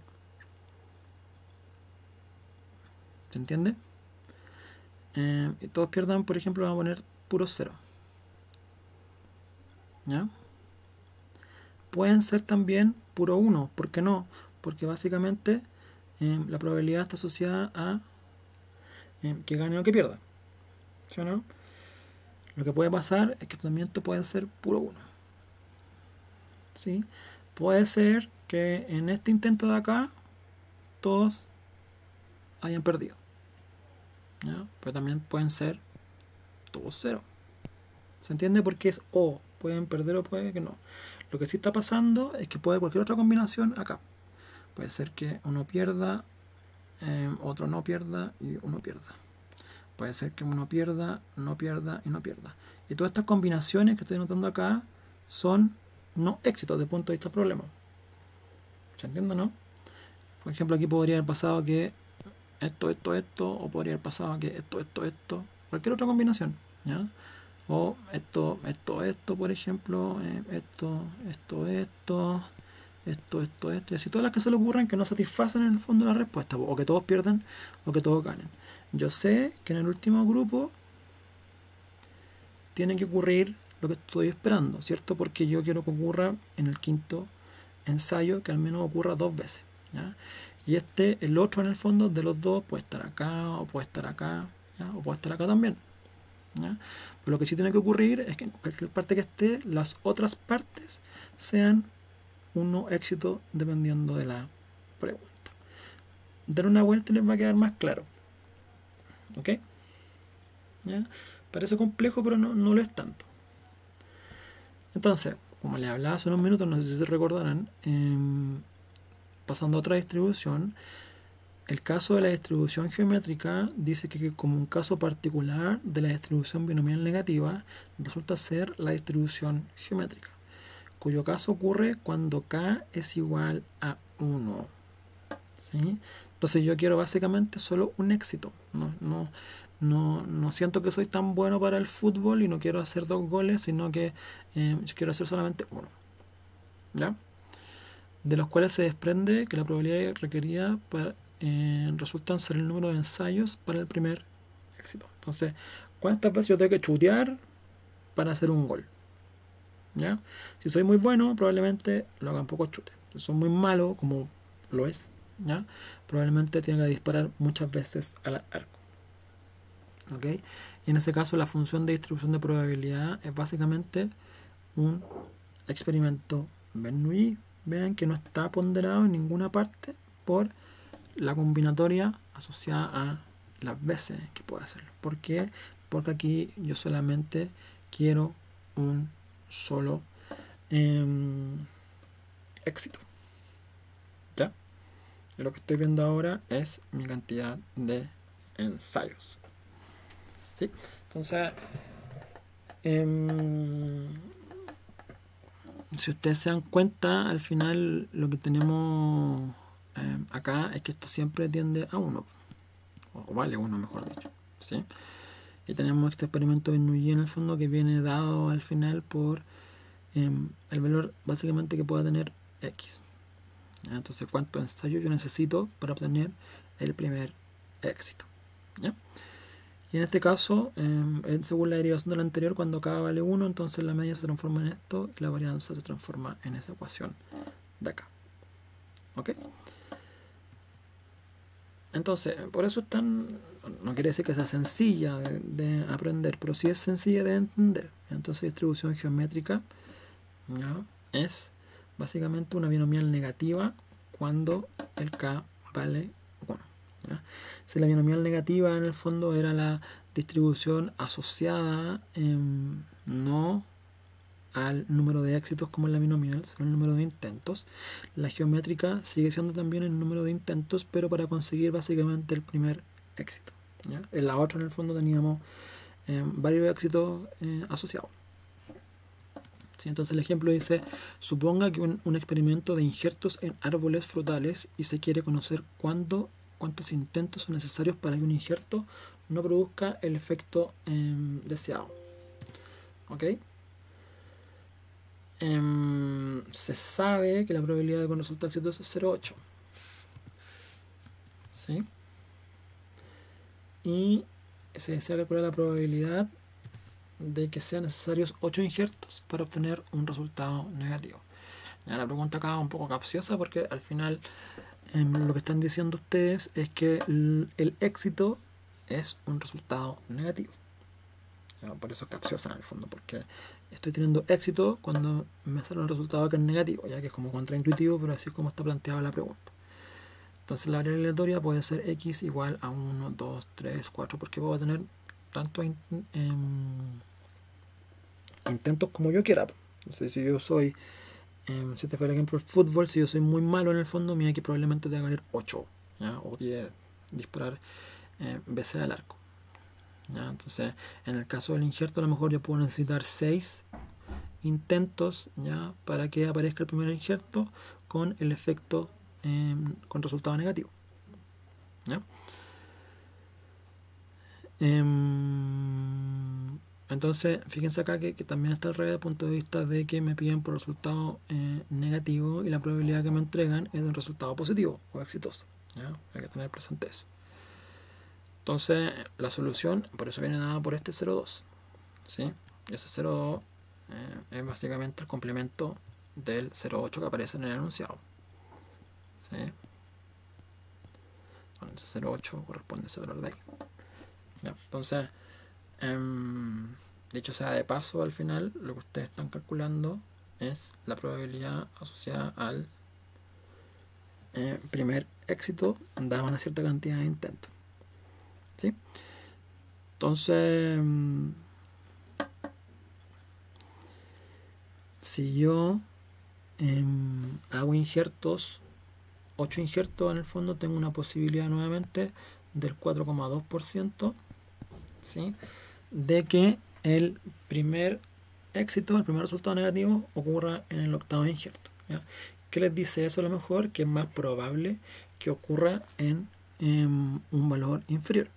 ¿Se entiende? Y todos pierdan, por ejemplo, vamos a poner puro 0. ¿Ya? Pueden ser también puro 1. ¿Por qué no? Porque básicamente la probabilidad está asociada a que gane o que pierda. ¿Sí o no? Lo que puede pasar es que también pueden ser puro 1. ¿Sí? Puede ser que en este intento de acá todos hayan perdido. ¿Ya? Pero también pueden ser todos 0. ¿Se entiende? Porque es o. Pueden perder o puede que no. Lo que sí está pasando es que puede cualquier otra combinación acá. Puede ser que uno pierda, otro no pierda y uno pierda. Puede ser que uno pierda, no pierda y no pierda. Y todas estas combinaciones que estoy notando acá son no éxitos desde el punto de vista del problema. ¿Se entiende, no? Por ejemplo, aquí podría haber pasado que esto, o podría haber pasado que esto. Cualquier otra combinación, ¿ya? O esto, por ejemplo, esto, y así todas las que se le ocurran que no satisfacen en el fondo la respuesta, o que todos pierdan o que todos ganen. Yo sé que en el último grupo tiene que ocurrir lo que estoy esperando, ¿cierto? Porque yo quiero que ocurra en el quinto ensayo, que al menos ocurra 2 veces, ¿ya? Y el otro en el fondo de los dos puede estar acá, o puede estar acá, ¿ya? O puede estar acá también, ¿ya? Pero lo que sí tiene que ocurrir es que en cualquier parte que esté, las otras partes sean un no éxito dependiendo de la pregunta. Dar una vuelta y les va a quedar más claro. ¿Ok? ¿Ya? Parece complejo, pero no lo es tanto. Entonces, como les hablaba hace unos minutos, no sé si se recordarán, pasando a otra distribución, el caso de la distribución geométrica dice que como un caso particular de la distribución binomial negativa resulta ser la distribución geométrica, cuyo caso ocurre cuando k es igual a 1. ¿Sí? Entonces yo quiero básicamente solo un éxito. No siento que soy tan bueno para el fútbol y no quiero hacer 2 goles, sino que quiero hacer solamente uno. ¿Ya? De los cuales se desprende que la probabilidad requerida resultan ser el número de ensayos para el primer éxito. Entonces, ¿cuántas veces yo tengo que chutear para hacer un gol? ¿Ya? Si soy muy bueno, probablemente lo hagan pocos chutes. Si soy muy malo, como lo es, ¿ya? Probablemente tenga que disparar muchas veces al arco. ¿Ok? Y en ese caso la función de distribución de probabilidad es básicamente un experimento Bernoulli. Vean que no está ponderado en ninguna parte por la combinatoria asociada a las veces que puedo hacerlo. ¿Por qué? Porque aquí yo solamente quiero un solo éxito. ¿Ya? Y lo que estoy viendo ahora es mi cantidad de ensayos. ¿Sí? Entonces, si ustedes se dan cuenta, al final lo que tenemos acá es que esto siempre tiende a 1, o vale 1 mejor dicho, ¿sí? Y tenemos este experimento de Bernoulli en el fondo que viene dado al final por el valor básicamente que pueda tener x. ¿Ya? Entonces, ¿cuántos ensayos yo necesito para obtener el primer éxito? ¿Ya? Y en este caso, según la derivación de la anterior, cuando k vale 1, entonces la media se transforma en esto y la varianza se transforma en esa ecuación de acá. ¿Ok? Entonces, por eso no quiere decir que sea sencilla de aprender, pero sí es sencilla de entender. Entonces, distribución geométrica, ¿ya? Es básicamente una binomial negativa cuando el k vale 1. ¿Ya? Si la binomial negativa en el fondo era la distribución asociada no al número de éxitos como en la binomial, sino el número de intentos, la geométrica sigue siendo también el número de intentos, pero para conseguir básicamente el primer éxito. ¿Ya? En la otra en el fondo teníamos varios éxitos asociados. ¿Sí? Entonces el ejemplo dice, suponga que un experimento de injertos en árboles frutales y se quiere conocer cuántos intentos son necesarios para que un injerto no produzca el efecto deseado. ¿Ok? Se sabe que la probabilidad de que un resultado exitoso es 0,8. ¿Sí? Y se desea calcular la probabilidad de que sean necesarios 8 injertos para obtener un resultado negativo. Ya, la pregunta acá es un poco capciosa porque al final lo que están diciendo ustedes es que el éxito es un resultado negativo. Ya, por eso es capciosa en el fondo, porque estoy teniendo éxito cuando me sale un resultado que es negativo, ya que es como contraintuitivo, pero así es como está planteada la pregunta. Entonces la variable aleatoria puede ser x igual a 1, 2, 3, 4, porque puedo tener tantos intentos como yo quiera. Entonces si yo soy, si te fue el ejemplo del fútbol, si yo soy muy malo en el fondo, mi x probablemente te va a valer 8, ¿ya? O 10, disparar veces al arco. ¿Ya? Entonces en el caso del injerto a lo mejor yo puedo necesitar 6 intentos, ¿ya? Para que aparezca el primer injerto con el efecto con resultado negativo, ¿ya? Entonces fíjense acá que también está al revés desde el punto de vista de que me piden por resultado negativo y la probabilidad que me entregan es de un resultado positivo o exitoso, ¿ya? Hay que tener presente eso. Entonces la solución por eso viene dada por este 0,2, ¿sí? Ese 0,2 es básicamente el complemento del 0,8 que aparece en el enunciado, ¿sí? Bueno, ese 0,8 corresponde a ese valor de ahí, ¿ya? Entonces, dicho sea de paso, al final lo que ustedes están calculando es la probabilidad asociada al primer éxito dada una cierta cantidad de intentos, ¿sí? Entonces, si yo hago injertos, 8 injertos en el fondo, tengo una posibilidad nuevamente del 4,2%, ¿sí? De que el primer éxito, el primer resultado negativo, ocurra en el octavo injerto, ¿ya? ¿Qué les dice eso? A lo mejor que es más probable que ocurra en un valor inferior,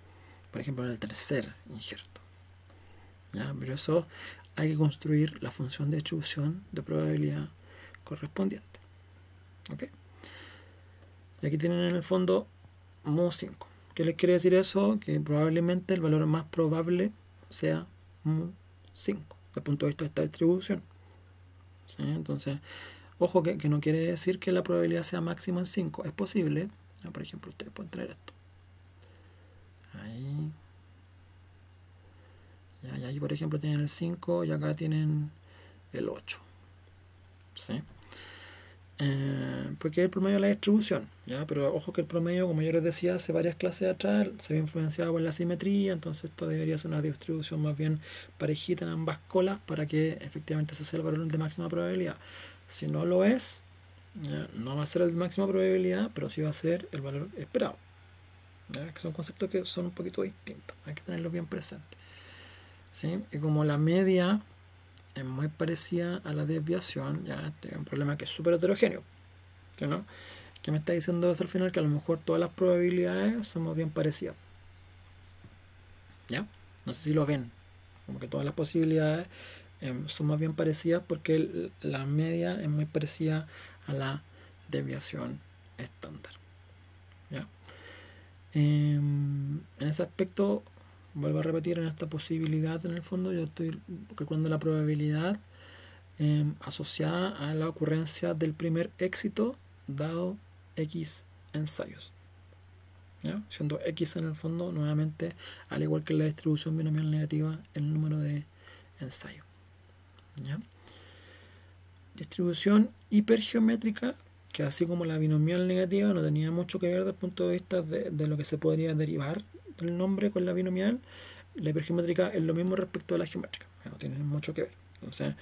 por ejemplo en el tercer injerto, ¿ya? Pero eso hay que construir la función de distribución de probabilidad correspondiente, ¿ok? Y aquí tienen en el fondo mu5. ¿Qué les quiere decir eso? Que probablemente el valor más probable sea mu5 desde el punto de vista de esta distribución, ¿sí? Entonces, ojo que no quiere decir que la probabilidad sea máxima en 5. Es posible. ¿Ya? Por ejemplo, ustedes pueden traer esto. Ahí. Ya, y ahí, por ejemplo, tienen el 5 y acá tienen el 8. ¿Sí? Porque es el promedio de la distribución, ¿ya? Pero ojo que el promedio, como yo les decía hace varias clases atrás, se ve influenciado por la simetría, entonces esto debería ser una distribución más bien parejita en ambas colas para que efectivamente ese sea el valor de máxima probabilidad. Si no lo es, ¿ya? No va a ser el de máxima probabilidad, pero sí va a ser el valor esperado, ¿ya? Que son conceptos que son un poquito distintos, hay que tenerlos bien presentes, ¿sí? Y como la media es muy parecida a la desviación, ya este es un problema que es súper heterogéneo, ¿no? ¿Qué me está diciendo eso al final? Que a lo mejor todas las probabilidades son más bien parecidas, ¿ya? No sé si lo ven, como que todas las posibilidades son más bien parecidas porque la media es muy parecida a la desviación estándar, ¿ya? En ese aspecto, vuelvo a repetir, en esta posibilidad en el fondo yo estoy calculando la probabilidad asociada a la ocurrencia del primer éxito dado X ensayos, ¿ya? Siendo X en el fondo nuevamente, al igual que la distribución binomial negativa, el número de ensayos, ¿ya? Distribución hipergeométrica, que así como la binomial negativa no tenía mucho que ver desde el punto de vista de lo que se podría derivar del nombre con la binomial, la hipergeométrica es lo mismo respecto a la geométrica, no tiene mucho que ver. Entonces,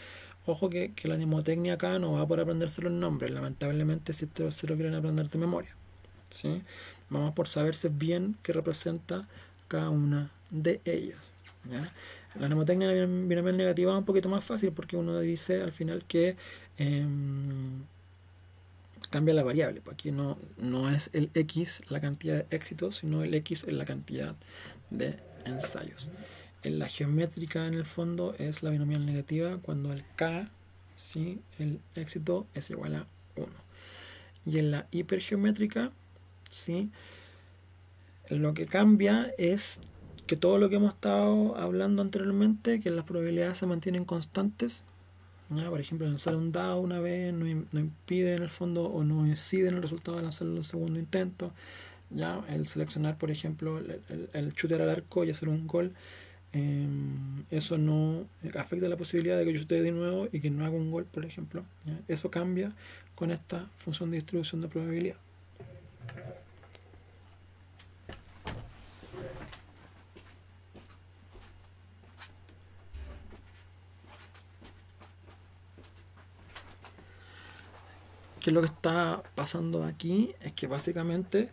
ojo que la mnemotecnia acá no va a poder aprenderse los nombres, lamentablemente, si ustedes se lo quieren aprender de memoria, ¿sí? Vamos por saberse bien qué representa cada una de ellas, ¿ya? La mnemotecnia binomial negativa es un poquito más fácil porque uno dice al final que cambia la variable. Aquí no es el X la cantidad de éxitos, sino el X es la cantidad de ensayos. En la geométrica, en el fondo, es la binomial negativa cuando el K, ¿sí? El éxito es igual a 1. Y en la hipergeométrica, ¿sí? Lo que cambia es que todo lo que hemos estado hablando anteriormente, que las probabilidades se mantienen constantes. ¿Ya? Por ejemplo, lanzar un dado una vez no impide en el fondo o no incide en el resultado de lanzarlo en el segundo intento. ¿Ya? El seleccionar, por ejemplo, el shooter al arco y hacer un gol, eso no afecta la posibilidad de que yo chute de nuevo y que no haga un gol, por ejemplo. ¿Ya? Eso cambia con esta función de distribución de probabilidad. ¿Qué es lo que está pasando aquí? Es que básicamente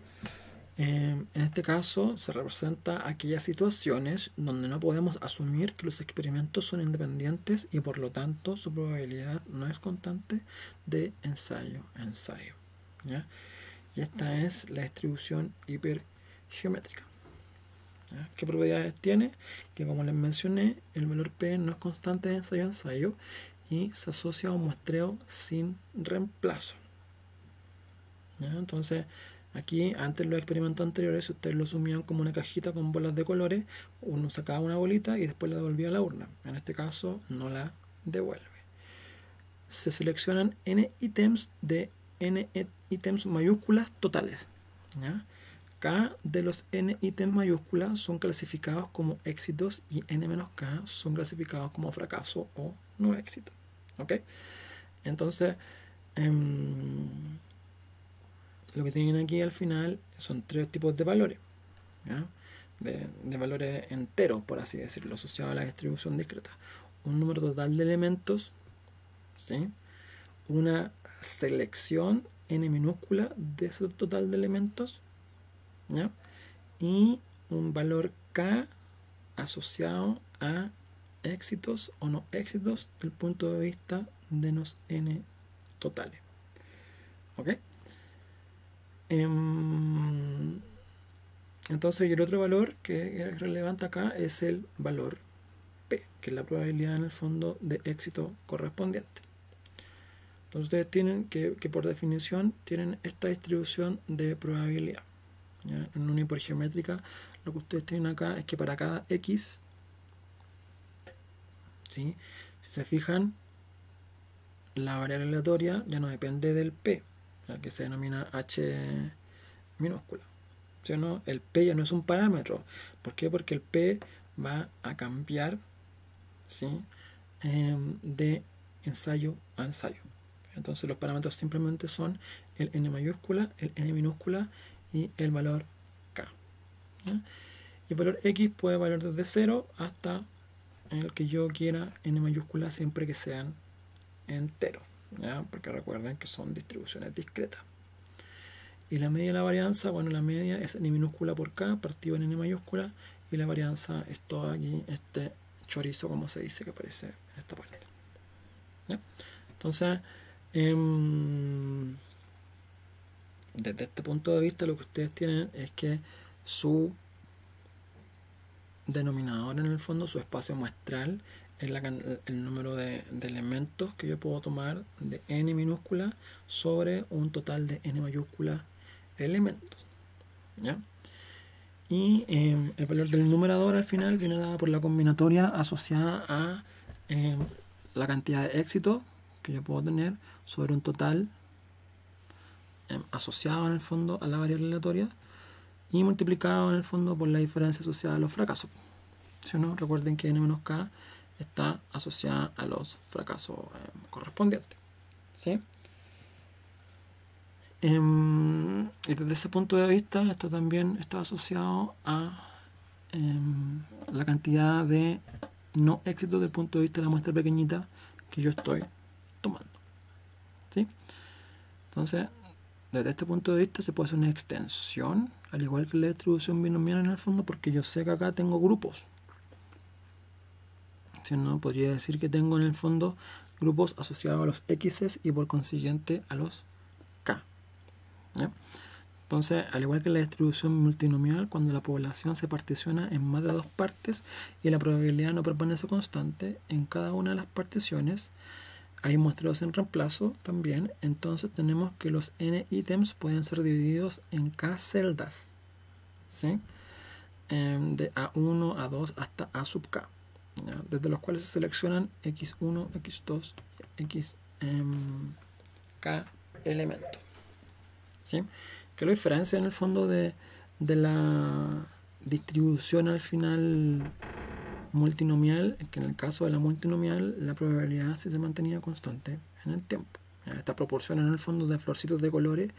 en este caso se representa aquellas situaciones donde no podemos asumir que los experimentos son independientes y por lo tanto su probabilidad no es constante de ensayo a ensayo. ¿Ya? Y esta es la distribución hipergeométrica. ¿Ya? ¿Qué propiedades tiene? Que como les mencioné, el valor P no es constante de ensayo a ensayo y se asocia a un muestreo sin reemplazo. ¿Ya? Entonces, aquí, antes los experimentos anteriores, si ustedes lo sumían como una cajita con bolas de colores, uno sacaba una bolita y después la devolvía a la urna. En este caso, no la devuelve. Se seleccionan n ítems de n ítems mayúsculas totales. ¿Ya? K de los n ítems mayúsculas son clasificados como éxitos y n-k son clasificados como fracaso o no éxito. ¿Ok? Entonces, lo que tienen aquí al final son tres tipos de valores. ¿Ya? De valores enteros, por así decirlo, asociados a la distribución discreta. Un número total de elementos, ¿sí? Una selección n minúscula de ese total de elementos, ¿ya? Y un valor k asociado a éxitos o no éxitos del punto de vista de los n totales. ¿Ok? Entonces, el otro valor que es relevante acá es el valor P, que es la probabilidad en el fondo de éxito correspondiente. Entonces, ustedes tienen que por definición tienen esta distribución de probabilidad. ¿Ya? En una hipergeométrica, lo que ustedes tienen acá es que para cada X, ¿sí? Si se fijan, la variable aleatoria ya no depende del P, que se denomina H minúscula. ¿Sí o no? El P ya no es un parámetro. ¿Por qué? Porque el P va a cambiar, ¿sí? De ensayo a ensayo. Entonces los parámetros simplemente son el n mayúscula, el n minúscula y el valor k. ¿Ya? Y el valor x puede valer desde 0 hasta el que yo quiera, n mayúscula, siempre que sean enteros. ¿Ya? Porque recuerden que son distribuciones discretas. Y la media de la varianza, bueno, la media es n minúscula por k partido en n mayúscula, y la varianza es todo aquí, este chorizo, como se dice, que aparece en esta parte. ¿Ya? Entonces, desde este punto de vista, lo que ustedes tienen es que su denominador, en el fondo, su espacio muestral, es el número de elementos que yo puedo tomar de n minúscula sobre un total de n mayúscula elementos. ¿Ya? Y el valor del numerador al final viene dado por la combinatoria asociada a la cantidad de éxitos que yo puedo tener sobre un total asociado en el fondo a la variable aleatoria y multiplicado en el fondo por la diferencia asociada a los fracasos. ¿Sí o no? Recuerden que n-k está asociada a los fracasos correspondientes. ¿Sí? Y desde ese punto de vista, esto también está asociado a la cantidad de no éxitos desde el punto de vista de la muestra pequeñita que yo estoy tomando. ¿Sí? Entonces, desde este punto de vista se puede hacer una extensión, al igual que la distribución binomial en el fondo, porque yo sé que acá tengo grupos. ¿Sí? ¿No? Podría decir que tengo en el fondo grupos asociados a los X y por consiguiente a los K. ¿Ya? Entonces, al igual que la distribución multinomial, cuando la población se particiona en más de dos partes y la probabilidad no permanece constante en cada una de las particiones, hay muestreos en reemplazo también. Entonces tenemos que los n ítems pueden ser divididos en k celdas. ¿Sí? de A1, A2 hasta A sub K, ¿ya? Desde los cuales se seleccionan X1, X2, X, K elementos, ¿sí? Que la diferencia en el fondo de la distribución al final multinomial es que en el caso de la multinomial la probabilidad sí se mantenía constante en el tiempo. Esta proporción en el fondo de florcitos de colores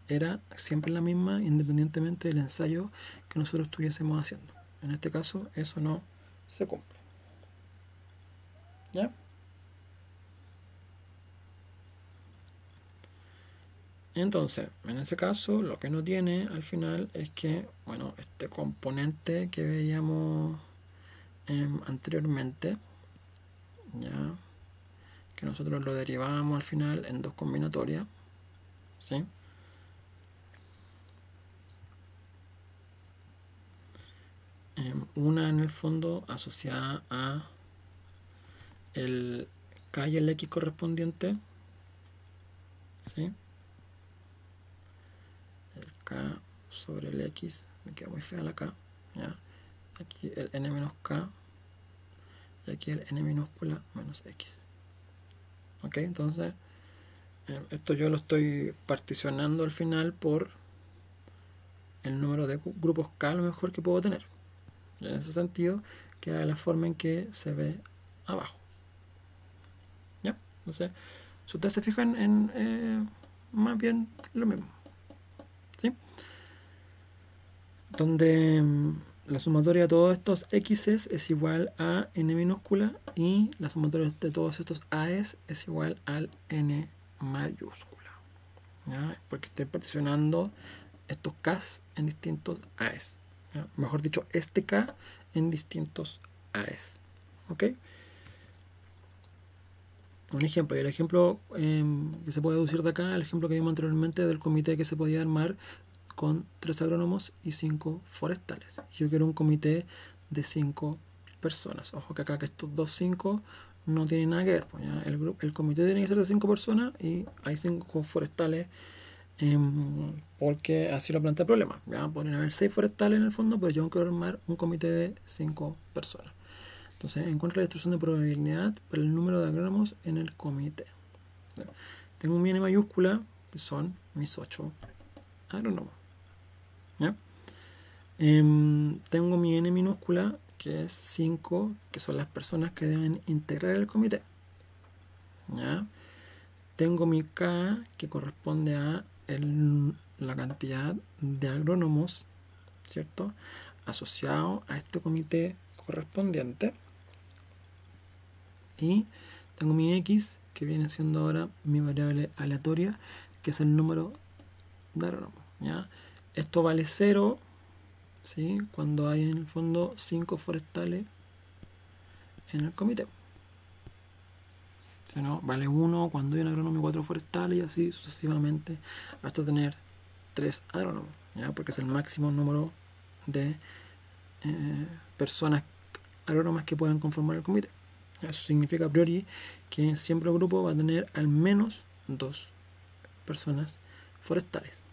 era siempre la misma independientemente del ensayo que nosotros estuviésemos haciendo. En este caso eso no se cumple, ¿ya? Entonces, en ese caso, lo que no tiene al final es que, bueno, este componente que veíamos anteriormente, ya, que nosotros lo derivábamos al final en dos combinatorias, ¿sí? Una en el fondo asociada a el K y el X correspondiente, ¿sí? El K sobre el X, me queda muy fea la K, ¿ya? Aquí el N menos K y aquí el N minúscula menos X. Ok, entonces esto yo lo estoy particionando al final por el número de grupos K a lo mejor que puedo tener. Y en ese sentido queda de la forma en que se ve abajo. ¿Ya? Entonces, si ustedes se fijan en más bien lo mismo, ¿sí? Donde la sumatoria de todos estos x's es igual a n minúscula y la sumatoria de todos estos a's es igual al n mayúscula, ¿ya? Porque estoy particionando estos k's en distintos a's, ¿ya? Mejor dicho, este k en distintos a's. ¿Ok? Un ejemplo, y el ejemplo que se puede deducir de acá, el ejemplo que vimos anteriormente del comité que se podía armar con 3 agrónomos y 5 forestales. Yo quiero un comité de 5 personas. Ojo que acá que estos 2 5 no tienen nada que ver. Pues, ¿ya? El comité tiene que ser de 5 personas y hay 5 forestales porque así lo plantea el problema. ¿Ya? Pueden haber 6 forestales en el fondo, pero yo quiero armar un comité de 5 personas. Entonces encuentro la distribución de probabilidad para el número de agrónomos en el comité. ¿Ya? Tengo mi n mayúscula, que son mis 8 agrónomos. ¿Ya? Tengo mi n minúscula, que es 5, que son las personas que deben integrar el comité. ¿Ya? Tengo mi k, que corresponde a la cantidad de agrónomos, ¿cierto?, asociado a este comité correspondiente. Y tengo mi x, que viene siendo ahora mi variable aleatoria, que es el número de agrónomos. ¿Ya? Esto vale 0, ¿sí?, cuando hay en el fondo 5 forestales en el comité. Si no, vale 1 cuando hay un agrónomo y 4 forestales, y así sucesivamente hasta tener 3 agrónomos, ¿ya? Porque es el máximo número de personas agrónomas que puedan conformar el comité. Eso significa a priori que siempre el grupo va a tener al menos 2 personas forestales,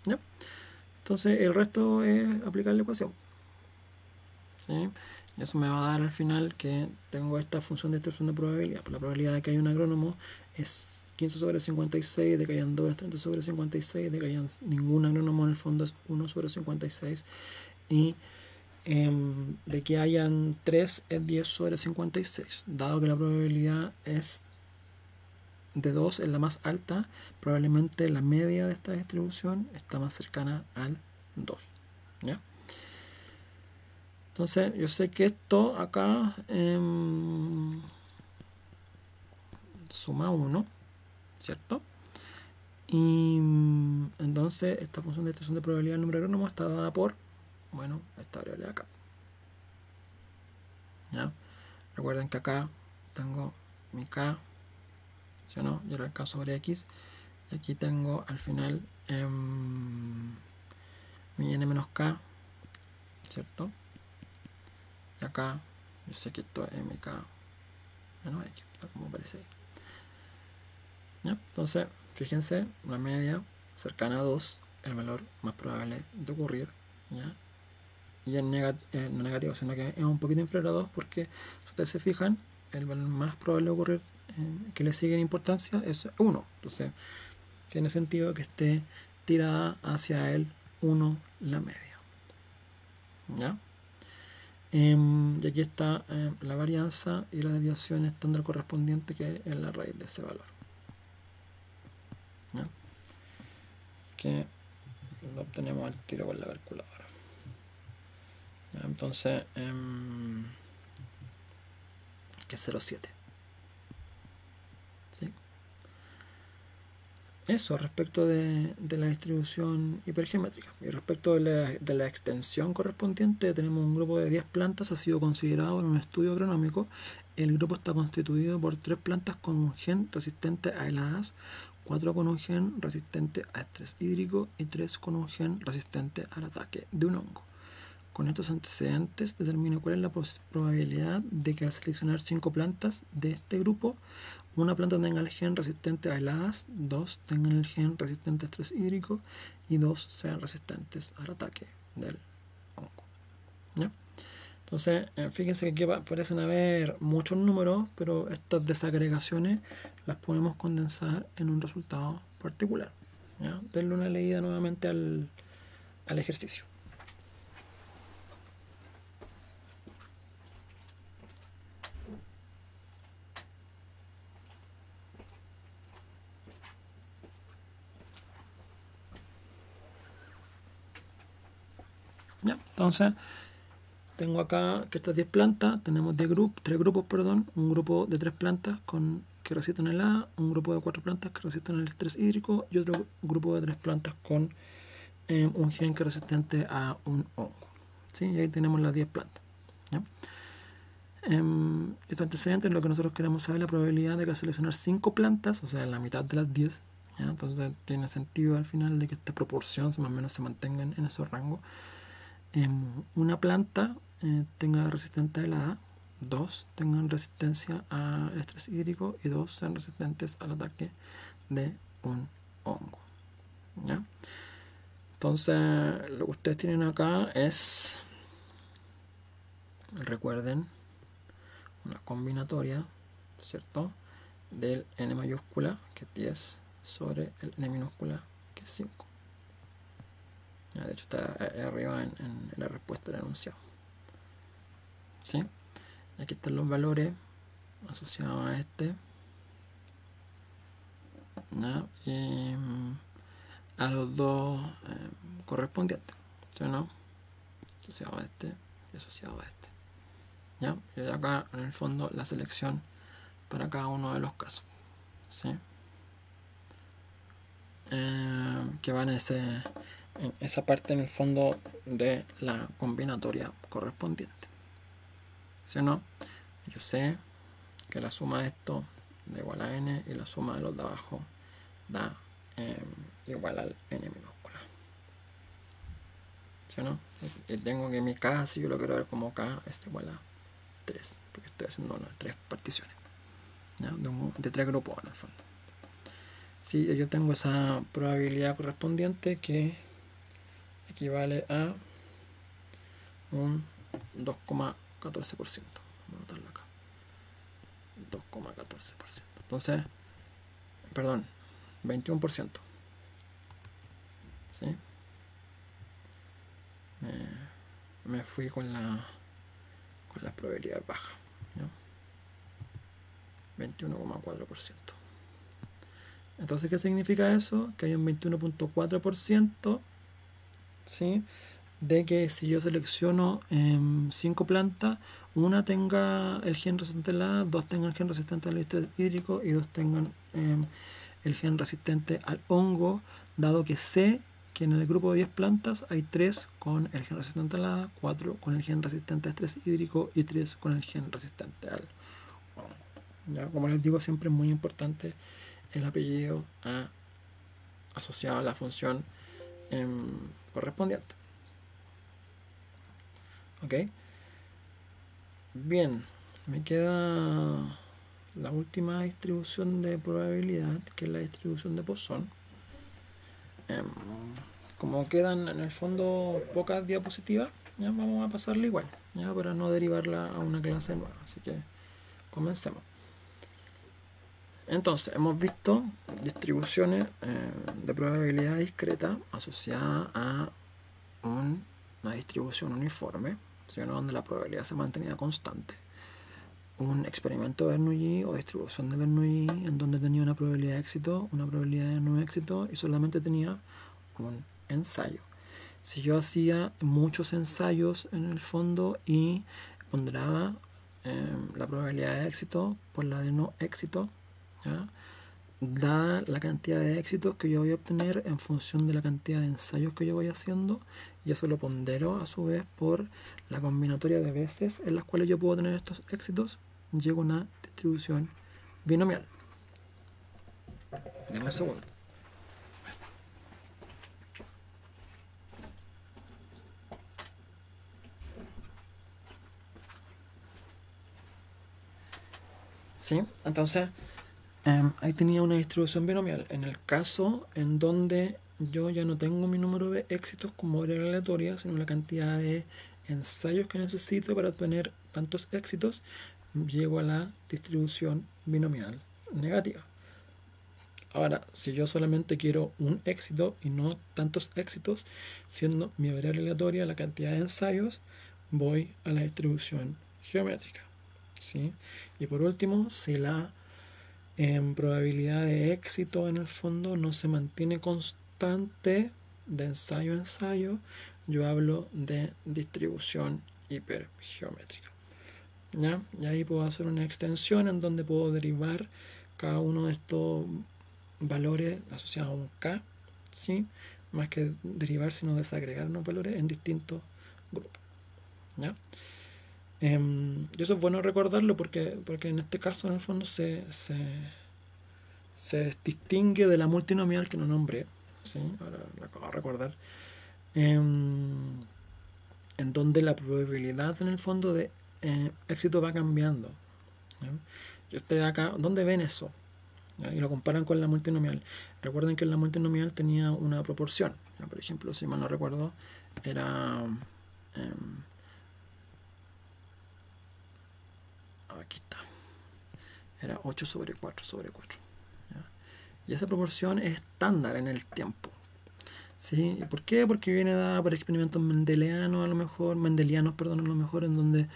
¿ya? Entonces el resto es aplicar la ecuación, ¿sí? Y eso me va a dar al final que tengo esta función de distribución de probabilidad. La probabilidad de que haya un agrónomo es 15 sobre 56, de que hayan 2 es 30 sobre 56, de que hayan ningún agrónomo en el fondo es 1 sobre 56, y de que hayan 3 es 10 sobre 56. Dado que la probabilidad es de 2, es la más alta, probablemente la media de esta distribución está más cercana al 2, ¿ya? Entonces yo sé que esto acá suma 1, ¿cierto? Y entonces esta función de distribución de probabilidad del número de agrónomos está dada por, bueno, esta variable de acá, ¿ya? Recuerden que acá tengo mi k, ¿sí o no? Y ahora el k sobre x. Y aquí tengo al final mi n menos k, ¿cierto? Y acá yo sé que esto es mi k menos x, tal como aparece ahí, ¿ya? Entonces, fíjense, la media cercana a 2, el valor más probable de ocurrir, ¿ya? y es no negativo, sino que es un poquito inferior a 2 porque, si ustedes se fijan, el valor más probable de ocurrir que le sigue en importancia es 1. Entonces, tiene sentido que esté tirada hacia el 1 la media. ¿Ya? Y aquí está la varianza y la desviación estándar correspondiente, que es la raíz de ese valor. ¿Ya? Que lo obtenemos al tiro con la calculadora. ¿Ya? Entonces, que es 0,7. ¿Sí? Eso respecto de la distribución hipergeométrica. Y respecto de la extensión correspondiente, tenemos un grupo de 10 plantas, ha sido considerado en un estudio agronómico. El grupo está constituido por 3 plantas con un gen resistente a heladas, 4 con un gen resistente a estrés hídrico y 3 con un gen resistente al ataque de un hongo. Con estos antecedentes, determine cuál es la probabilidad de que al seleccionar 5 plantas de este grupo, una planta tenga el gen resistente a heladas, 2 tengan el gen resistente a estrés hídrico y 2 sean resistentes al ataque del hongo. ¿Ya? Entonces, fíjense que aquí parecen haber muchos números, pero estas desagregaciones las podemos condensar en un resultado particular. ¿Ya? Denle una leída nuevamente al ejercicio. ¿Ya? Entonces, tengo acá que estas 10 plantas, tenemos 3 grupos, un grupo de 3 plantas que resisten el A, un grupo de 4 plantas que resisten el estrés hídrico y otro grupo de 3 plantas con un gen que es resistente a un hongo. ¿Sí? Y ahí tenemos las 10 plantas. ¿Ya? Estos antecedentes, lo que nosotros queremos saber, la probabilidad de que al seleccionar 5 plantas, o sea, la mitad de las 10, ¿ya? Entonces tiene sentido al final de que esta proporción más o menos se mantenga en esos rangos. Una planta tenga resistente a la A, 2 tengan resistencia al estrés hídrico y 2 sean resistentes al ataque de un hongo. ¿Ya? Entonces, lo que ustedes tienen acá es, recuerden, una combinatoria, ¿cierto?, del n mayúscula, que es 10, sobre el n minúscula, que es 5. De hecho está arriba en la respuesta del enunciado. ¿Sí? Aquí están los valores asociados a este. ¿Ya? Y a los dos correspondientes. ¿Sí o no? Asociado a este y asociado a este. ¿Ya? Y acá en el fondo la selección para cada uno de los casos. ¿Sí? Que va en esa parte en el fondo de la combinatoria correspondiente. ¿Sí o no? Yo sé que la suma de esto da igual a n y la suma de los de abajo da igual al n minúscula. ¿Sí o no? Y tengo que mi k, si yo lo quiero ver como k, es igual a 3, porque estoy haciendo unas 3 particiones, ¿ya? De 3 grupos en el fondo. Sí, yo tengo esa probabilidad correspondiente que equivale a un 2,14%. Vamos a anotarlo acá. 2,14%. Entonces, perdón, 21%. ¿Sí? Me fui con la probabilidad baja, ¿ya? 21,4%. Entonces, ¿qué significa eso? Que hay un 21,4%, ¿sí?, de que si yo selecciono 5 plantas, una tenga el gen resistente al A, 2 tengan el gen resistente al estrés hídrico y 2 tengan el gen resistente al hongo, dado que sé que en el grupo de 10 plantas hay 3 con el gen resistente al A, 4 con el gen resistente al estrés hídrico y 3 con el gen resistente al hongo. ¿Ya? Como les digo, siempre es muy importante el apellido asociado a la función correspondiente. ¿Ok? Bien, me queda la última distribución de probabilidad, que es la distribución de Poisson. Como quedan en el fondo pocas diapositivas, ya vamos a pasarla igual, ya para no derivarla a una clase nueva. Así que comencemos. Entonces, hemos visto distribuciones de probabilidad discreta asociadas a una distribución uniforme, ¿sí? Donde la probabilidad se mantenía constante. Un experimento de Bernoulli o distribución de Bernoulli en donde tenía una probabilidad de éxito, una probabilidad de no éxito y solamente tenía un ensayo. Si yo hacía muchos ensayos en el fondo y ponderaba la probabilidad de éxito por la de no éxito, ¿ya? Dada la cantidad de éxitos que yo voy a obtener en función de la cantidad de ensayos que yo voy haciendo, y eso lo pondero a su vez por la combinatoria de veces en las cuales yo puedo tener estos éxitos, llego a una distribución binomial. Dame un segundo. ¿Sí? Entonces, ahí tenía una distribución binomial. En el caso en donde yo ya no tengo mi número de éxitos como variable aleatoria, sino la cantidad de ensayos que necesito para obtener tantos éxitos, llego a la distribución binomial negativa. Ahora, si yo solamente quiero un éxito y no tantos éxitos, siendo mi variable aleatoria la cantidad de ensayos, voy a la distribución geométrica, ¿sí? Y por último, si la probabilidad de éxito en el fondo no se mantiene constante de ensayo a ensayo, yo hablo de distribución hipergeométrica, ¿ya? Y ahí puedo hacer una extensión en donde puedo derivar cada uno de estos valores asociados a un K, ¿sí? Más que derivar, sino desagregar unos valores en distintos grupos, ¿ya? Y eso es bueno recordarlo porque en este caso en el fondo se distingue de la multinomial que no nombré, ¿sí? Ahora lo acabo de recordar, en donde la probabilidad en el fondo de éxito va cambiando, ¿ya? Yo estoy acá, ¿dónde ven eso? ¿Ya? Y lo comparan con la multinomial. Recuerden que la multinomial tenía una proporción, ¿ya? Por ejemplo, si mal no recuerdo, era aquí está, era 8 sobre 4 sobre 4, ¿ya? Y esa proporción es estándar en el tiempo, ¿sí? ¿Por qué? Porque viene dada por experimentos mendelianos, a lo mejor, en donde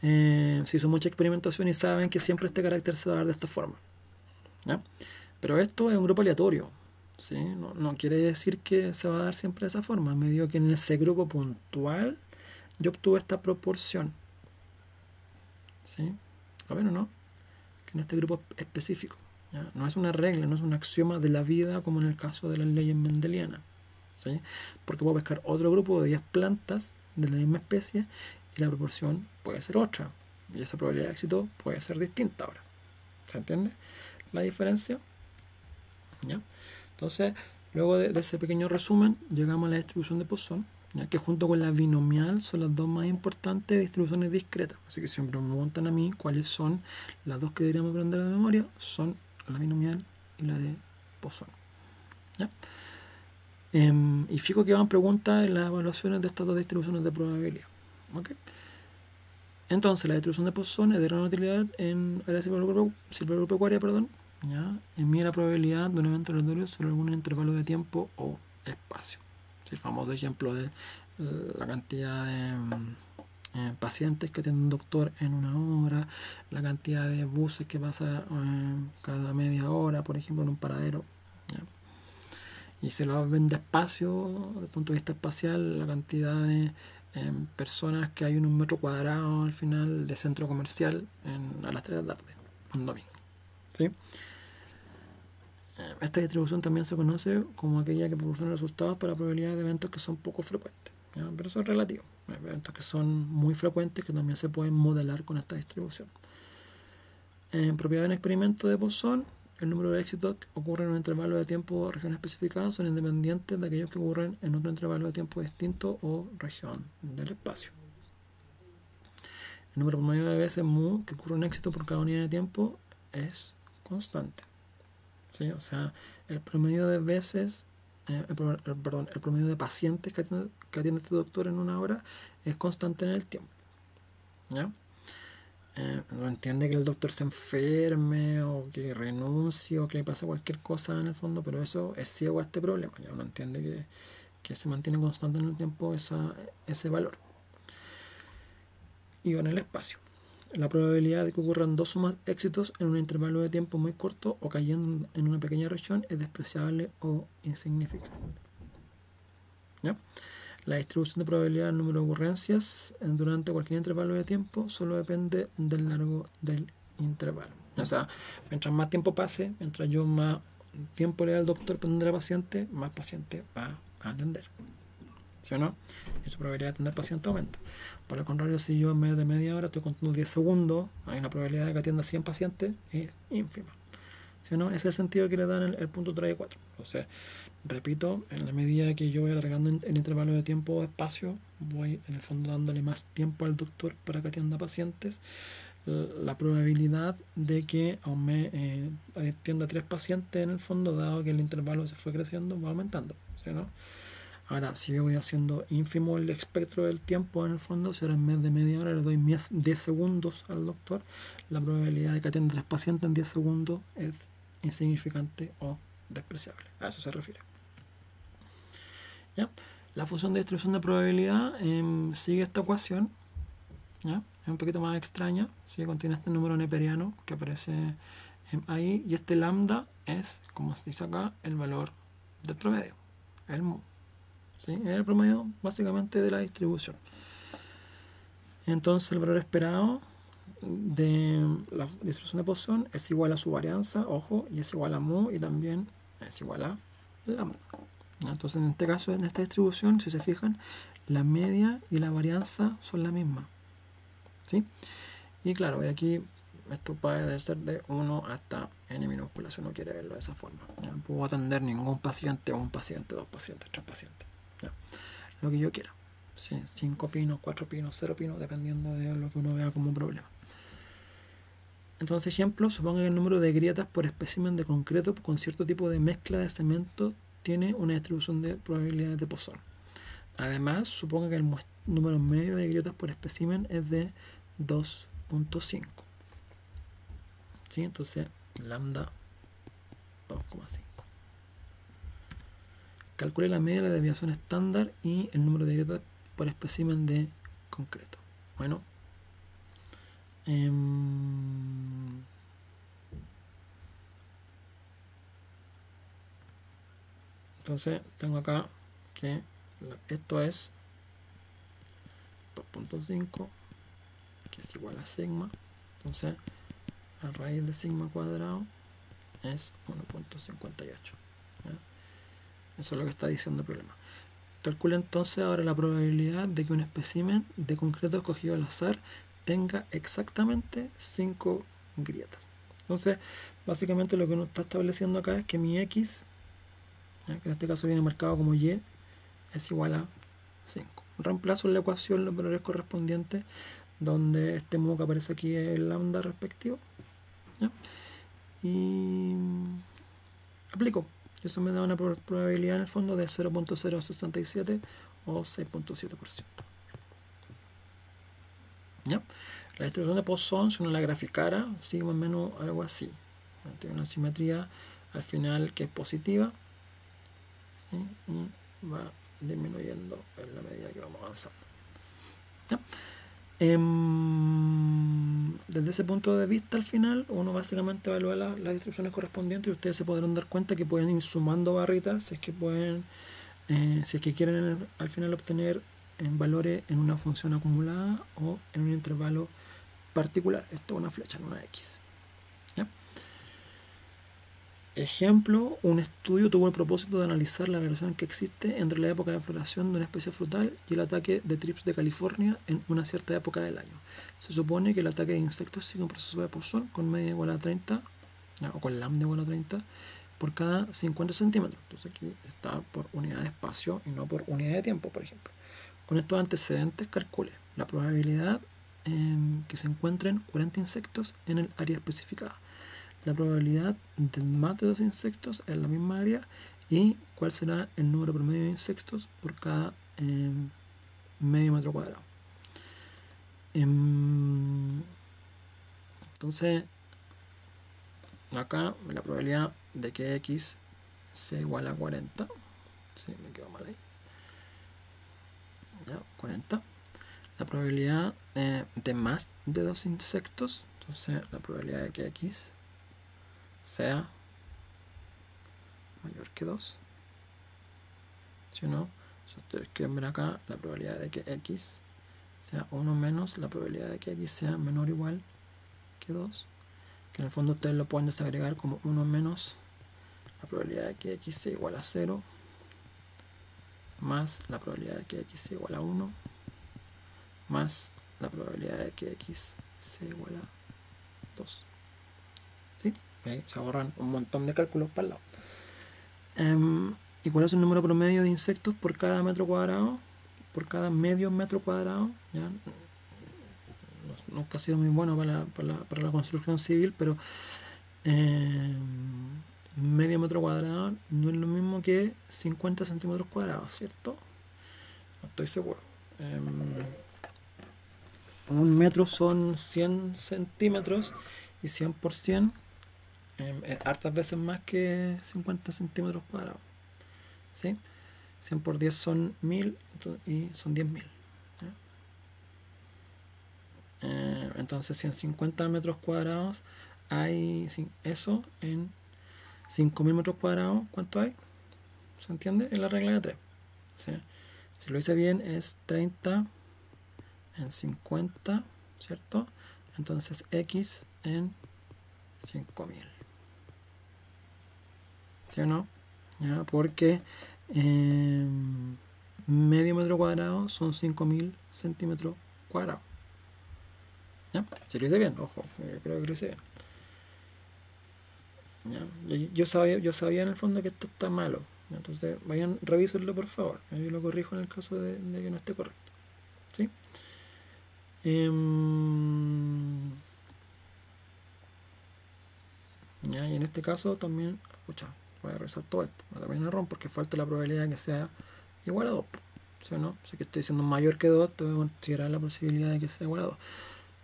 se hizo mucha experimentación y saben que siempre este carácter se va a dar de esta forma, ¿ya? Pero esto es un grupo aleatorio, ¿sí? No quiere decir que se va a dar siempre de esa forma. Me dio que en ese grupo puntual yo obtuve esta proporción, ¿sí? ¿Lo ven o no? Que en este grupo específico, ¿ya? No es una regla, no es un axioma de la vida como en el caso de las leyes mendelianas, ¿sí? Porque puedo pescar otro grupo de 10 plantas de la misma especie y la proporción puede ser otra. Y esa probabilidad de éxito puede ser distinta ahora. ¿Se entiende la diferencia? ¿Ya? Entonces, luego de ese pequeño resumen, llegamos a la distribución de Poisson, ¿ya? Que junto con la binomial son las dos más importantes distribuciones discretas. Así que siempre me preguntan a mí cuáles son las dos que deberíamos aprender de memoria, son la binomial y la de Poisson, ¿ya? Y fijo que van preguntas en las evaluaciones de estas dos distribuciones de probabilidad, ¿okay? Entonces, la distribución de Poisson es de gran utilidad en áreas silvipecuarias, ¿ya? Mide la probabilidad de un evento aleatorio sobre algún intervalo de tiempo o espacio. El famoso ejemplo de la cantidad de pacientes que tiene un doctor en una hora, la cantidad de buses que pasa cada media hora, por ejemplo, en un paradero, ¿ya? Y se lo ven despacio, desde el punto de vista espacial, la cantidad de personas que hay en un metro cuadrado al final de centro comercial a las 3 de la tarde, un domingo, ¿sí? Esta distribución también se conoce como aquella que proporciona resultados para probabilidades de eventos que son poco frecuentes, ¿ya? Pero eso es relativo. Hay eventos que son muy frecuentes que también se pueden modelar con esta distribución. En propiedad de un experimento de Poisson, el número de éxitos que ocurren en un intervalo de tiempo o región especificada son independientes de aquellos que ocurren en otro intervalo de tiempo distinto o región del espacio. El número promedio de veces mu que ocurre un éxito por cada unidad de tiempo es constante, ¿sí? O sea, el promedio de veces el promedio de pacientes que atiende este doctor en una hora es constante en el tiempo. ¿Ya? No entiende que el doctor se enferme o que renuncie o que pase cualquier cosa en el fondo, pero eso es ciego a este problema. Ya uno entiende que se mantiene constante en el tiempo ese valor. Y en el espacio. La probabilidad de que ocurran dos o más éxitos en un intervalo de tiempo muy corto o cayendo en una pequeña región es despreciable o insignificante. ¿Ya? La distribución de probabilidad del número de ocurrencias durante cualquier intervalo de tiempo solo depende del largo del intervalo. O sea, mientras más tiempo pase, mientras yo más tiempo le dé al doctor para atender al paciente, más paciente va a atender. ¿Sí o no? Y su probabilidad de atender paciente aumenta. Por el contrario, si yo en vez de media hora estoy contando 10 segundos, hay una probabilidad de que atienda 100 pacientes es ínfima. ¿Sí o no? Ese es el sentido que le dan el punto 3 y 4. O sea, repito, en la medida que yo voy alargando el intervalo de tiempo o espacio, voy en el fondo dándole más tiempo al doctor para que atienda pacientes. La probabilidad de que atienda 3 pacientes en el fondo, dado que el intervalo se fue creciendo, va aumentando. ¿Sí o no? Ahora, si yo voy haciendo ínfimo el espectro del tiempo en el fondo, si ahora en vez de media hora le doy 10 segundos al doctor, la probabilidad de que atienda 3 pacientes en 10 segundos es insignificante o despreciable. A eso se refiere. ¿Ya? La función de distribución de probabilidad sigue esta ecuación. ¿Ya? Es un poquito más extraña. ¿Sí? Contiene este número neperiano que aparece ahí. Y este lambda es, como se dice acá, el valor del promedio, el mu. ¿Sí? Es el promedio básicamente de la distribución. Entonces el valor esperado de la distribución de Poisson es igual a su varianza, ojo, y es igual a mu y también es igual a lambda. Entonces en este caso, en esta distribución, si se fijan, la media y la varianza son la misma. ¿Sí? Y claro, aquí esto puede ser de 1 hasta n minúscula si uno quiere verlo de esa forma. No puedo atender ningún paciente, o un paciente, 2 pacientes, 3 pacientes. ¿Ya? Lo que yo quiera. 5 pinos, 4 pinos, 0 pinos, dependiendo de lo que uno vea como problema. Entonces, ejemplo, suponga que el número de grietas por espécimen de concreto con cierto tipo de mezcla de cemento tiene una distribución de probabilidades de Poisson. Además, suponga que el número medio de grietas por espécimen es de 2.5. ¿Sí? Entonces, lambda 2,5. Calcule la media de la desviación estándar y el número de grietas por espécimen de concreto. Bueno, entonces tengo acá que esto es 2.5, que es igual a sigma. Entonces la raíz de sigma cuadrado es 1.58. Eso es lo que está diciendo el problema. Calcula entonces ahora la probabilidad de que un espécimen de concreto escogido al azar tenga exactamente 5 grietas. Entonces, básicamente lo que uno está estableciendo acá es que mi x, que en este caso viene marcado como y, es igual a 5. Reemplazo en la ecuación los valores correspondientes, donde este mu que aparece aquí es el lambda respectivo. ¿Ya? Y aplico. Eso me da una probabilidad en el fondo de 0.067 o 6.7%. ¿Ya? La distribución de Poisson, si uno la graficara, sigue más o menos algo así. Tiene una simetría al final que es positiva, ¿sí? Y va disminuyendo en la medida que vamos avanzando. ¿Ya? Desde ese punto de vista, al final, uno básicamente evalúa las distribuciones correspondientes y ustedes se podrán dar cuenta que pueden ir sumando barritas si es que si es que quieren al final obtener valores en una función acumulada o en un intervalo particular. Esto es una flecha, en una X. ¿Ya? Ejemplo, un estudio tuvo el propósito de analizar la relación que existe entre la época de floración de una especie frutal y el ataque de trips de California en una cierta época del año. Se supone que el ataque de insectos sigue un proceso de Poisson con media igual a 30, o con lambda igual a 30, por cada 50 centímetros. Entonces aquí está por unidad de espacio y no por unidad de tiempo, por ejemplo. Con estos antecedentes, calcule la probabilidad que se encuentren 40 insectos en el área especificada. La probabilidad de más de 2 insectos en la misma área y cuál será el número promedio de insectos por cada medio metro cuadrado. Entonces, acá la probabilidad de que x sea igual a 40, sí, me quedo mal ahí, ya, 40, la probabilidad de más de 2 insectos, entonces la probabilidad de que x sea mayor que 2, ¿sí o no? Si ustedes quieren ver acá, la probabilidad de que x sea 1 menos la probabilidad de que x sea menor o igual que 2, que en el fondo ustedes lo pueden desagregar como 1 menos la probabilidad de que x sea igual a 0 más la probabilidad de que x sea igual a 1 más la probabilidad de que x sea igual a 2. ¿Sí? Ahí se ahorran un montón de cálculos para el lado. ¿Y cuál es el número promedio de insectos por cada metro cuadrado? Por cada medio metro cuadrado. ¿Ya? Nunca ha sido muy bueno para la construcción civil, pero medio metro cuadrado no es lo mismo que 50 centímetros cuadrados, ¿cierto? No estoy seguro. Un metro son 100 centímetros y 100 por 100 hartas veces más que 50 centímetros cuadrados, ¿sí? 100 por 10 son 1000 y son 10.000. Entonces, si en 50 metros cuadrados hay eso en 5000 metros cuadrados, ¿cuánto hay? ¿Se entiende? Es la regla de 3. ¿Sí? Si lo hice bien, es 30 en 50, ¿cierto? Entonces, x en 5000. ¿Sí o no? ¿Ya? Porque medio metro cuadrado son 5000 centímetros cuadrados. ¿Ya? Si lo hice bien, ojo, creo que lo hice bien. ¿Ya? Yo sabía en el fondo que esto está malo. ¿Ya? Entonces, vayan, revísenlo por favor. Yo lo corrijo en el caso de que no esté correcto. ¿Sí? ¿Ya? Y en este caso también, escucha, voy a revisar todo esto. También error porque falta la probabilidad de que sea igual a 2. ¿Sí o no? Si que estoy diciendo mayor que 2, te voy a considerar la posibilidad de que sea igual a 2.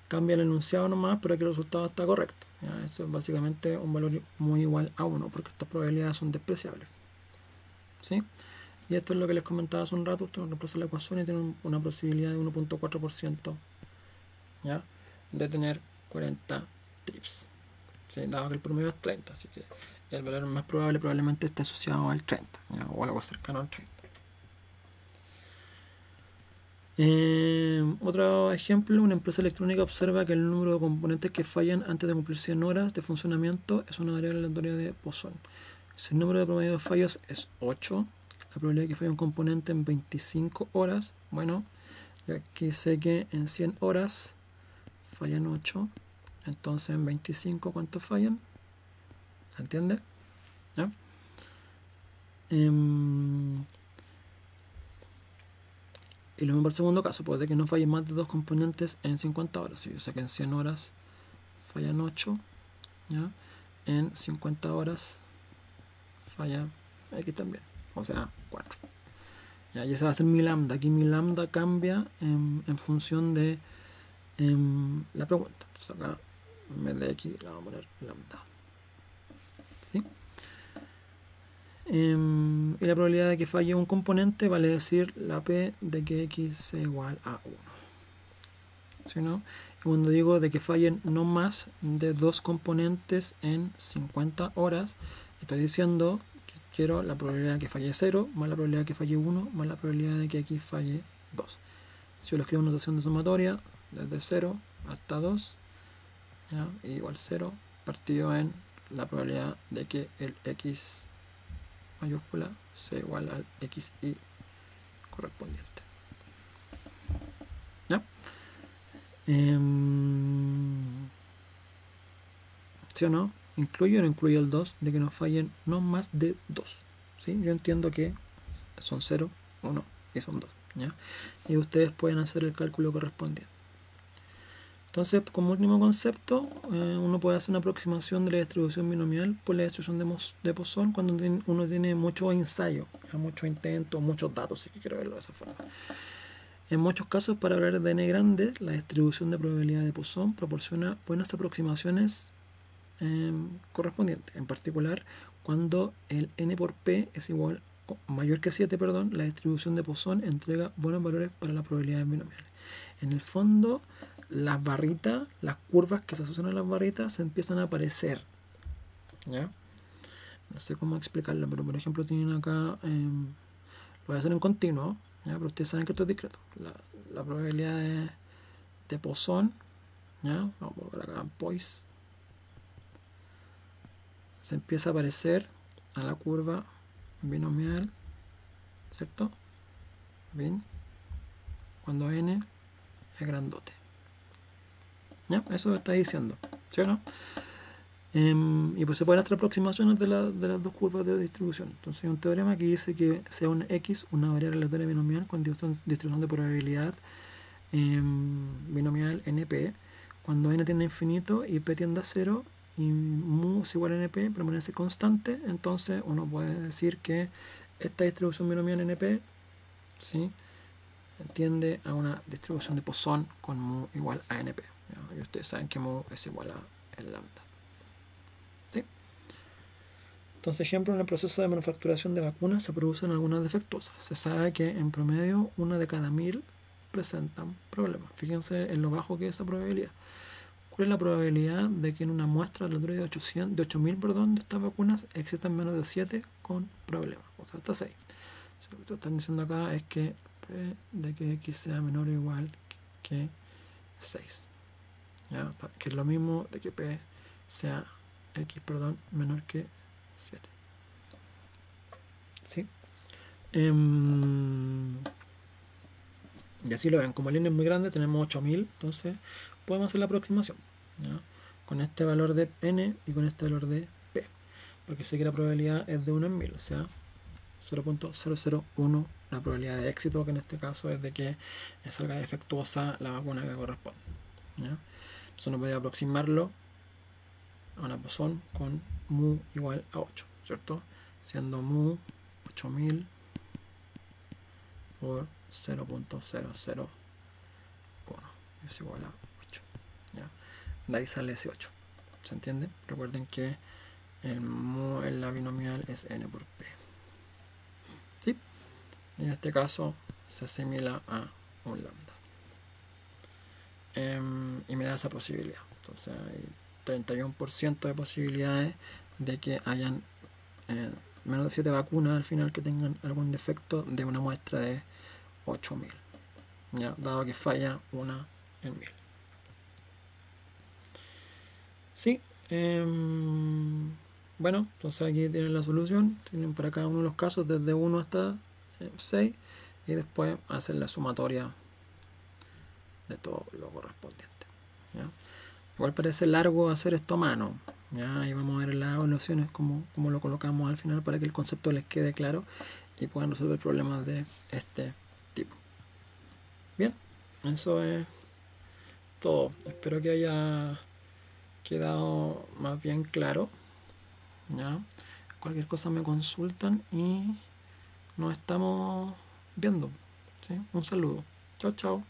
Cambia el enunciado nomás, pero que el resultado está correcto. ¿Ya? Eso es básicamente un valor muy igual a 1, porque estas probabilidades son despreciables. ¿Sí? Y esto es lo que les comentaba hace un rato. Ustedes reemplazan la ecuación y tienen una posibilidad de 1.4%, ¿ya? De tener 40 trips. ¿Sí? Dado que el promedio es 30, así que el valor más probable probablemente esté asociado al 30, ¿ya? O algo cercano al 30. Otro ejemplo, una empresa electrónica observa que el número de componentes que fallan antes de cumplir 100 horas de funcionamiento es una variable aleatoria de Poisson. Si el número de promedio de fallos es 8, la probabilidad de que falle un componente en 25 horas, bueno, yo aquí sé que en 100 horas fallan 8, entonces en 25, ¿cuántos fallan? ¿Se entiende? ¿Ya? Y lo mismo para el segundo caso, puede que no falle más de 2 componentes en 50 horas. Si yo sé que en 100 horas fallan 8, ¿ya? En 50 horas falla aquí también, o sea 4. ¿Ya? Y ese va a ser mi lambda. Aquí mi lambda cambia en función de la pregunta. Entonces acá en vez de x le vamos a poner lambda. ¿Sí? Y la probabilidad de que falle un componente vale decir la p de que x sea igual a 1. ¿Sí, no? Y cuando digo de que fallen no más de 2 componentes en 50 horas, estoy diciendo que quiero la probabilidad de que falle 0 más la probabilidad de que falle 1 más la probabilidad de que x falle 2. Si yo lo escribo en notación de sumatoria, desde 0 hasta 2, ¿ya? Igual 0, partido en la probabilidad de que el x mayúscula sea igual al xy correspondiente. ¿Ya? ¿Sí o no? ¿Incluyo o no incluyo el 2? De que nos fallen no más de 2. ¿Sí? Yo entiendo que son 0, 1 y son 2. ¿Ya? Y ustedes pueden hacer el cálculo correspondiente. Entonces, como último concepto, uno puede hacer una aproximación de la distribución binomial por la distribución de Poisson cuando uno tiene mucho ensayo, mucho intento, muchos datos, si quiero verlo de esa forma. En muchos casos, para hablar de n grande, la distribución de probabilidad de Poisson proporciona buenas aproximaciones correspondientes. En particular, cuando el n por p es igual o mayor que 7, la distribución de Poisson entrega buenos valores para las probabilidades binomiales. En el fondo, las barritas, las curvas que se asocian a las barritas se empiezan a aparecer, ¿ya? No sé cómo explicarlo, pero por ejemplo tienen acá, lo voy a hacer en continuo, ¿ya? Pero ustedes saben que esto es discreto. La probabilidad de Poisson, ¿ya? Vamos a colocar acá Pois, se empieza a aparecer a la curva binomial, ¿cierto? Bien, cuando n es grandote. ¿Ya? Eso está diciendo, ¿sí o no? Y pues se pueden hacer aproximaciones de las dos curvas de distribución. Entonces hay un teorema que dice que sea un x una variable aleatoria binomial con distribución de probabilidad binomial np cuando n tiende a infinito y p tiende a 0 y mu es igual a np permanece constante. Entonces uno puede decir que esta distribución binomial np, ¿sí?, tiende a una distribución de Poisson con mu igual a np. Y ustedes saben que mu es igual a el lambda. ¿Sí? Entonces, ejemplo, en el proceso de manufacturación de vacunas se producen algunas defectuosas. Se sabe que en promedio una de cada 1000 presentan problemas. Fíjense en lo bajo que es esa probabilidad. ¿Cuál es la probabilidad de que en una muestra aleatoria de 8000 de estas vacunas existan menos de 7 con problemas? O sea, hasta 6. Lo que están diciendo acá es que P de que X sea menor o igual que 6. ¿Ya? Que es lo mismo de que P sea X, menor que 7. ¿Sí? Y así lo ven. Como el n es muy grande, tenemos 8000, entonces podemos hacer la aproximación, ¿ya?, con este valor de n y con este valor de p, porque sé que la probabilidad es de 1 en 1000, o sea, 0.001 la probabilidad de éxito, que en este caso es de que salga defectuosa la vacuna que corresponde, ¿ya? Entonces uno puede aproximarlo a una Poisson con mu igual a 8, ¿cierto? Siendo mu 8000 por 0.001 es igual a 8, ¿ya? De ahí sale ese 8, ¿se entiende? Recuerden que el mu en la binomial es n por p. ¿Sí? En este caso se asimila a un lambda. Y me da esa posibilidad. Entonces hay 31% de posibilidades de que hayan menos de 7 vacunas al final que tengan algún defecto de una muestra de 8000, ¿ya?, dado que falla una en 1000. Sí. Bueno, entonces aquí tienen la solución. Tienen para cada uno de los casos desde 1 hasta 6 y después hacen la sumatoria de todo lo correspondiente, ¿ya? Igual parece largo hacer esto a mano, ¿ya? Y vamos a ver las evaluaciones como lo colocamos al final para que el concepto les quede claro y puedan resolver problemas de este tipo. Bien, eso es todo. Espero que haya quedado más bien claro, ¿ya? Cualquier cosa me consultan y nos estamos viendo, ¿sí? Un saludo. Chao, chao.